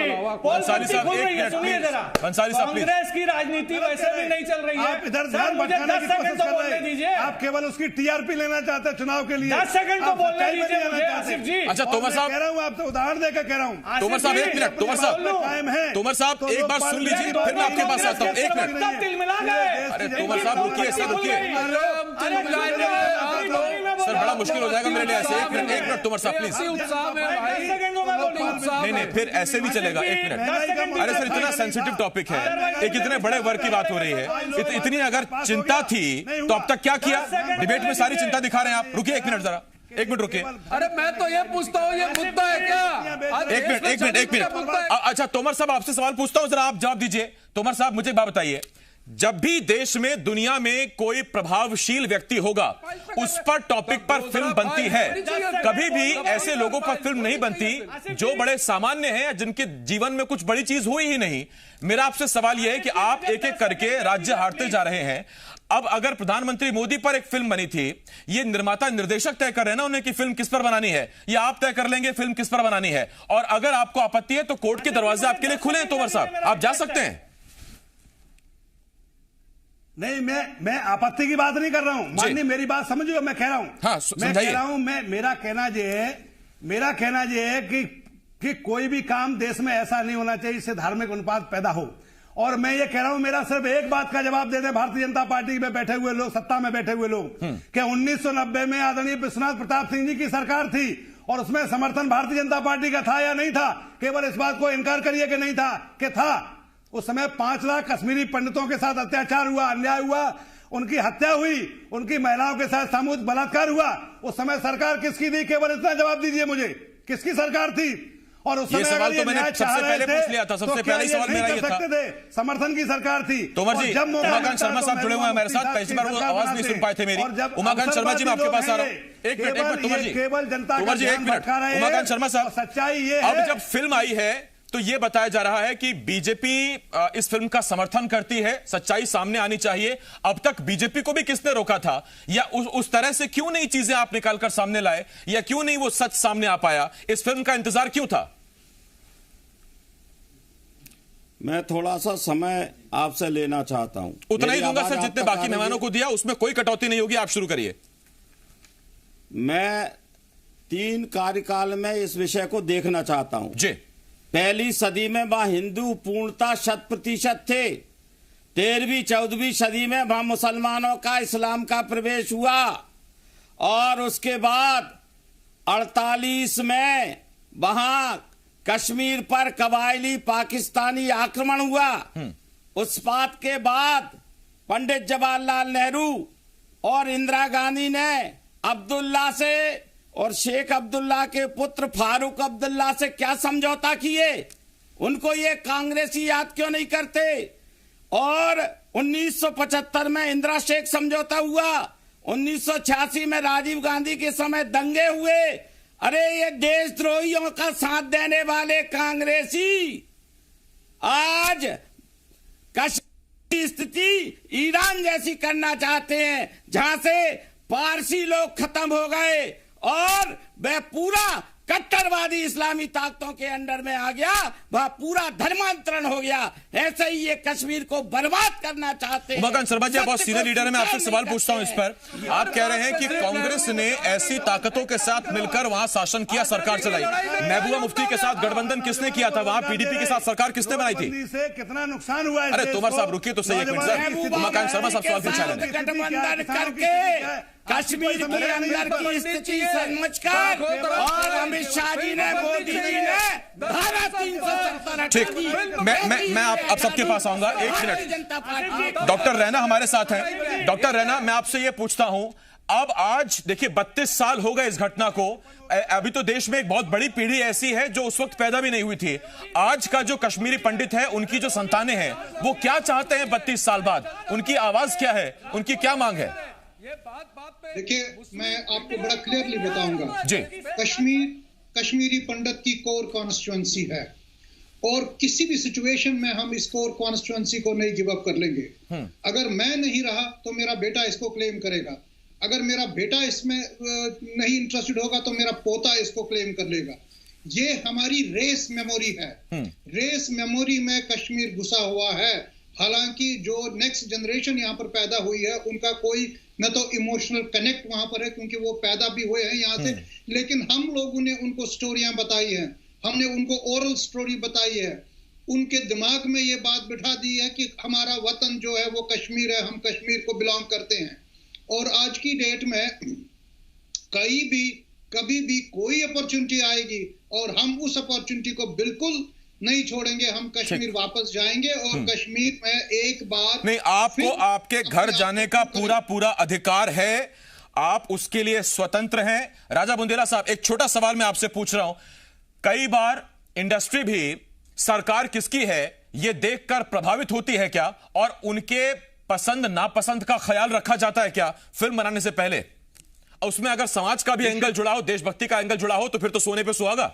[SPEAKER 14] सुनिए जरा। कांग्रेस की राजनीति वैसे भी नहीं चल रही है।
[SPEAKER 12] आप इधर ध्यान भटकाने की कोशिश कर रहे हैं। आप केवल उसकी टीआरपी लेना चाहते हैं चुनाव के लिए।
[SPEAKER 14] 10 सेकंड तो बोलने दीजिए मुझे आसिफ जी।
[SPEAKER 1] अच्छा तोमर साहब,
[SPEAKER 12] कह रहा हूँ, आपसे उदाहरण देकर कह रहा हूँ।
[SPEAKER 1] तोमर साहब 1 मिनट। तोमर साहब एक बार सुन लीजिए, फिर मैं आपके पास आता हूँ। 1 मिनट।
[SPEAKER 14] तिल मिला गए।
[SPEAKER 1] अरे तोमर साहब रुकिए, सर रुकिए। सर बड़ा मुश्किल हो जाएगा मेरे लिए ऐसे। एक मिनट तोमर साहब प्लीज। नहीं फिर ऐसे नहीं चलेगा। एक मिनट, अरे सर इतना सेंसिटिव टॉपिक है, एक इतने बड़े वर्ग की बात हो रही है, इतनी अगर चिंता थी तो अब तक क्या किया? डिबेट में सारी चिंता दिखा रहे हैं आप। रुकिए एक मिनट जरा, एक मिनट रुकिए।
[SPEAKER 11] अरे मैं तो ये पूछता हूँ, ये मुद्दा है क्या?
[SPEAKER 1] एक मिनट। अच्छा तोमर साहब आपसे सवाल पूछता हूं, जरा आप जवाब दीजिए। तोमर साहब मुझे बात बताइए, जब भी देश में दुनिया में कोई प्रभावशील व्यक्ति होगा उस पर टॉपिक पर फिल्म बनती है, कभी भी ऐसे लोगों पर फिल्म नहीं बनती जो बड़े सामान्य हैं, जिनके जीवन में कुछ बड़ी चीज हुई ही नहीं। मेरा आपसे सवाल यह है कि आप एक एक करके राज्य हारते जा रहे हैं। अब अगर प्रधानमंत्री मोदी पर एक फिल्म बनी थी, ये निर्माता निर्देशक तय कर रहे हैं ना उन्हें कि फिल्म किस पर बनानी है, या आप तय कर लेंगे फिल्म किस पर बनानी है? और अगर आपको आपत्ति है तो कोर्ट के दरवाजे आपके लिए खुले हैं तोमर साहब, आप जा सकते हैं।
[SPEAKER 12] नहीं मैं आपत्ति की बात नहीं कर रहा हूं, माननीय मेरी बात समझिए। मैं कह रहा हूं,
[SPEAKER 1] हाँ,
[SPEAKER 12] मैं कह रहा हूं, मेरा कहना ये है कि कोई भी काम देश में ऐसा नहीं होना चाहिए जिससे धार्मिक अनुपात पैदा हो। और मैं ये कह रहा हूं, मेरा सिर्फ एक बात का जवाब दे दें भारतीय जनता पार्टी में बैठे हुए लोग, सत्ता में बैठे हुए लोग, कि 1990 में आदरणीय विश्वनाथ प्रताप सिंह जी की सरकार थी और उसमें समर्थन भारतीय जनता पार्टी का था या नहीं था? केवल इस बात को इनकार करिए कि नहीं था, कि था। उस समय 5 लाख कश्मीरी पंडितों के साथ अत्याचार हुआ, अन्याय हुआ, उनकी हत्या हुई, उनकी महिलाओं के साथ सामूहिक बलात्कार हुआ। उस समय सरकार किसकी थी? केवल इतना जवाब दीजिए मुझे, किसकी सरकार थी? और उस समय
[SPEAKER 1] सवाल तो मैंने सबसे पहले पूछ लिया था, सबसे पहले सवाल मेरा ये था।
[SPEAKER 12] समर्थन की सरकार थी।
[SPEAKER 1] तोमर जी, उमाकांत शर्मा साहब जुड़े हुए हैं मेरे साथ, पहली बार वो आवाज नहीं सुन पाए थे मेरी। उमाकांत शर्मा जी मैं आपके पास आ रहा हूं, एक मिनट तोमर जी,
[SPEAKER 12] केवल जनता
[SPEAKER 1] तोमर जी एक मिनट। उमाकांत शर्मा साहब,
[SPEAKER 12] सच्चाई ये
[SPEAKER 1] अब जब फिल्म आई है तो यह बताया जा रहा है कि बीजेपी इस फिल्म का समर्थन करती है, सच्चाई सामने आनी चाहिए। अब तक बीजेपी को भी किसने रोका था, या उस तरह से क्यों नहीं चीजें आप निकालकर सामने लाए, या क्यों नहीं वो सच सामने आ पाया? इस फिल्म का इंतजार क्यों था?
[SPEAKER 13] मैं थोड़ा सा समय आपसे लेना चाहता हूं।
[SPEAKER 1] उतना ही दूंगा सर जितने बाकी मेहमानों को दिया, उसमें कोई कटौती नहीं होगी। आप शुरू करिए।
[SPEAKER 13] मैं 3 कार्यकाल में इस विषय को देखना चाहता हूं
[SPEAKER 1] जी।
[SPEAKER 13] पहली सदी में वहां हिंदू पूर्णता 100% थे। 13वीं 14वीं सदी में वहां मुसलमानों का, इस्लाम का प्रवेश हुआ, और उसके बाद 48 में वहां कश्मीर पर कबायली पाकिस्तानी आक्रमण हुआ। उस बात के बाद पंडित जवाहरलाल नेहरू और इंदिरा गांधी ने अब्दुल्ला से और शेख अब्दुल्ला के पुत्र फारूक अब्दुल्ला से क्या समझौता किए? उनको ये कांग्रेसी याद क्यों नहीं करते? और 1975 में इंदिरा शेख समझौता हुआ, 1986 में राजीव गांधी के समय दंगे हुए। अरे ये देशद्रोहियों का साथ देने वाले कांग्रेसी आज कश्मीर की स्थिति ईरान जैसी करना चाहते हैं, जहां से पारसी लोग खत्म हो गए और वह पूरा कट्टरवादी इस्लामी ताकतों के अंडर में आ गया, वह पूरा धर्मांतरण हो गया। ऐसे ही ये कश्मीर को बर्बाद करना चाहते हैं।
[SPEAKER 1] उमाकांत शर्मा जी, आप बहुत सीनियर लीडर हैं, मैं आपसे सवाल पूछता हूं इस पर। आप कह रहे हैं कि कांग्रेस ने ऐसी ताकतों के साथ मिलकर वहां शासन किया, सरकार चलाई। महबूबा मुफ्ती के साथ गठबंधन किसने किया था? वहां पीडीपी के साथ सरकार किसने बनाई थी?
[SPEAKER 12] कितना नुकसान हुआ?
[SPEAKER 1] अरे तोमर साहब रुकिए तो सही एक मिनट सर। उमाकांत शर्मा साहब सवाल पूछा रहे हैं।
[SPEAKER 10] गठबंधन करके कश्मीर के अंदर की स्थिति समझकर और अमित शाह जी ने, मोदी जी ने धारा 370
[SPEAKER 1] ठीक, मैं आप सबके पास आऊंगा। एक मिनट, डॉक्टर रैना हमारे साथ हैं। डॉक्टर रैना, मैं आपसे ये पूछता हूं, अब आज देखिए 32 साल हो गए इस घटना को। अभी तो देश में एक बहुत बड़ी पीढ़ी ऐसी है जो उस वक्त पैदा भी नहीं हुई थी। आज का जो कश्मीरी पंडित है, उनकी जो संतानें हैं, वो क्या चाहते हैं 32 साल बाद? उनकी आवाज क्या है, उनकी क्या मांग है?
[SPEAKER 9] देखिए, मैं आपको बड़ा क्लियरली बताऊंगा
[SPEAKER 1] जी।
[SPEAKER 9] कश्मीरी पंडित की कोर कॉन्स्टिट्यूएंसी है और किसी भी सिचुएशन में हम इस कोर कॉन्स्टिट्यूएंसी को नहीं गिव अप कर लेंगे। अगर मैं नहीं रहा तो मेरा बेटा इसको क्लेम करेगा, अगर मेरा बेटा इसमें नहीं इंटरेस्टेड होगा तो मेरा पोता इसको क्लेम कर लेगा। ये हमारी रेस मेमोरी है। रेस मेमोरी में कश्मीर घुसा हुआ है। हालांकि जो नेक्स्ट जनरेशन यहाँ पर पैदा हुई है, उनका कोई न तो इमोशनल कनेक्ट वहां पर है क्योंकि वो पैदा भी हुए हैं यहाँ से, लेकिन हम लोगों ने उनको स्टोरियां बताई हैं, हमने उनको ओरल स्टोरी बताई है, उनके दिमाग में ये बात बिठा दी है कि हमारा वतन जो है वो कश्मीर है, हम कश्मीर को बिलोंग करते हैं। और आज की डेट में कभी भी कोई अपॉर्चुनिटी आएगी और हम उस अपॉर्चुनिटी को बिल्कुल नहीं छोड़ेंगे। हम कश्मीर वापस जाएंगे और कश्मीर में एक बार
[SPEAKER 1] नहीं, आपको आपके घर जाने का पूरा अधिकार है, आप उसके लिए स्वतंत्र हैं। राजा बुंदेला साहब, एक छोटा सवाल मैं आपसे पूछ रहा हूं, कई बार इंडस्ट्री भी सरकार किसकी है यह देखकर प्रभावित होती है क्या, और उनके पसंद नापसंद का ख्याल रखा जाता है क्या फिल्म बनाने से पहले? उसमें अगर समाज का भी एंगल जुड़ा हो, देशभक्ति का एंगल जुड़ा हो, तो फिर तो सोने पे सुहागा।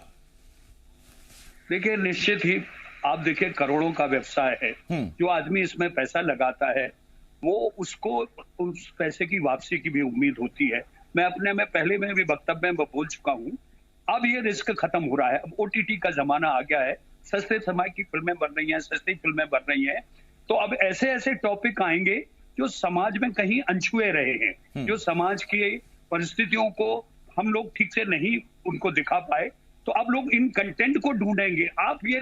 [SPEAKER 10] देखिए, निश्चित ही आप देखिए, करोड़ों का व्यवसाय है, जो आदमी इसमें पैसा लगाता है वो उसको उस पैसे की वापसी की भी उम्मीद होती है। मैं अपने में पहले में भी वक्तव्य में बोल चुका हूं, अब ये रिस्क खत्म हो रहा है। अब ओटीटी का जमाना आ गया है, सस्ते समय की फिल्में बन रही हैं, सस्ती फिल्में बन रही हैं, तो अब ऐसे ऐसे टॉपिक आएंगे जो समाज में कहीं अनछुए रहे हैं, जो समाज की परिस्थितियों को हम लोग ठीक से नहीं उनको दिखा पाए, तो अब लोग इन कंटेंट को ढूंढेंगे। आप ये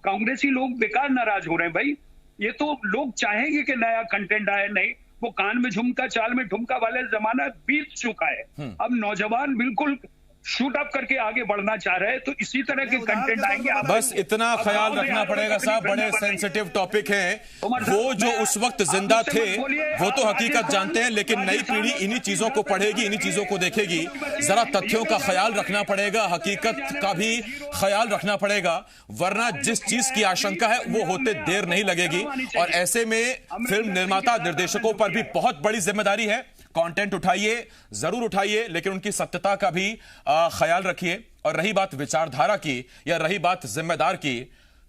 [SPEAKER 10] कांग्रेसी लोग बेकार नाराज हो रहे हैं भाई, ये तो लोग चाहेंगे कि नया कंटेंट आए, नहीं वो कान में झुमका चाल में ठुमका वाले जमाना बीत चुका है। अब नौजवान बिल्कुल शूट अप करके आगे बढ़ना चाह रहे हैं, तो इसी तरह के कंटेंट आएंगे।
[SPEAKER 1] बस इतना ख्याल रखना पड़ेगा साहब, बड़े सेंसिटिव टॉपिक हैं, वो जो उस वक्त जिंदा थे वो तो हकीकत जानते हैं, लेकिन नई पीढ़ी इन्हीं चीजों को पढ़ेगी, इन्हीं चीजों को देखेगी। जरा तथ्यों का ख्याल रखना पड़ेगा, हकीकत का भी ख्याल रखना पड़ेगा, वरना जिस चीज की आशंका है वो होते देर नहीं लगेगी। और ऐसे में फिल्म निर्माता निर्देशकों पर भी बहुत बड़ी जिम्मेदारी है। कंटेंट उठाइए, जरूर उठाइए, लेकिन उनकी सत्यता का भी ख्याल रखिए। और रही बात विचारधारा की या रही बात जिम्मेदार की,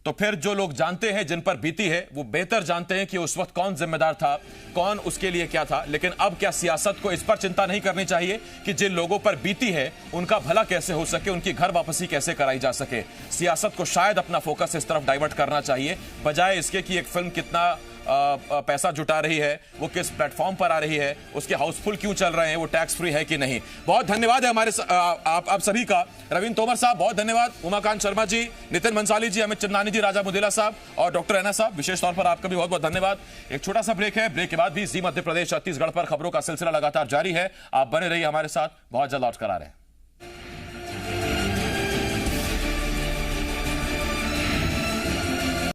[SPEAKER 1] तो फिर जो लोग जानते हैं, जिन पर बीती है, वो बेहतर जानते हैं कि उस वक्त कौन जिम्मेदार था, कौन उसके लिए क्या था। लेकिन अब क्या सियासत को इस पर चिंता नहीं करनी चाहिए कि जिन लोगों पर बीती है उनका भला कैसे हो सके, उनकी घर वापसी कैसे कराई जा सके। सियासत को शायद अपना फोकस इस तरफ डाइवर्ट करना चाहिए, बजाय इसके कि एक फिल्म कितना पैसा जुटा रही है, वो किस प्लेटफॉर्म पर आ रही है, उसके हाउसफुल क्यों चल रहे हैं, वो टैक्स फ्री है कि नहीं। बहुत धन्यवाद है हमारे आप सभी का। रविंद्र तोमर साहब बहुत धन्यवाद, उमाकांत शर्मा जी, नितिन बंसाली जी, अमित चंदानी जी, राजा बुंदेला साहब और डॉक्टर रैना साहब, विशेष तौर पर आपका भी बहुत बहुत धन्यवाद। एक छोटा सा ब्रेक है, ब्रेक के बाद भी जी मध्य प्रदेश छत्तीसगढ़ पर खबरों का सिलसिला लगातार जारी है। आप बने रहिए हमारे साथ, बहुत जल्द लौट कर आ रहे हैं।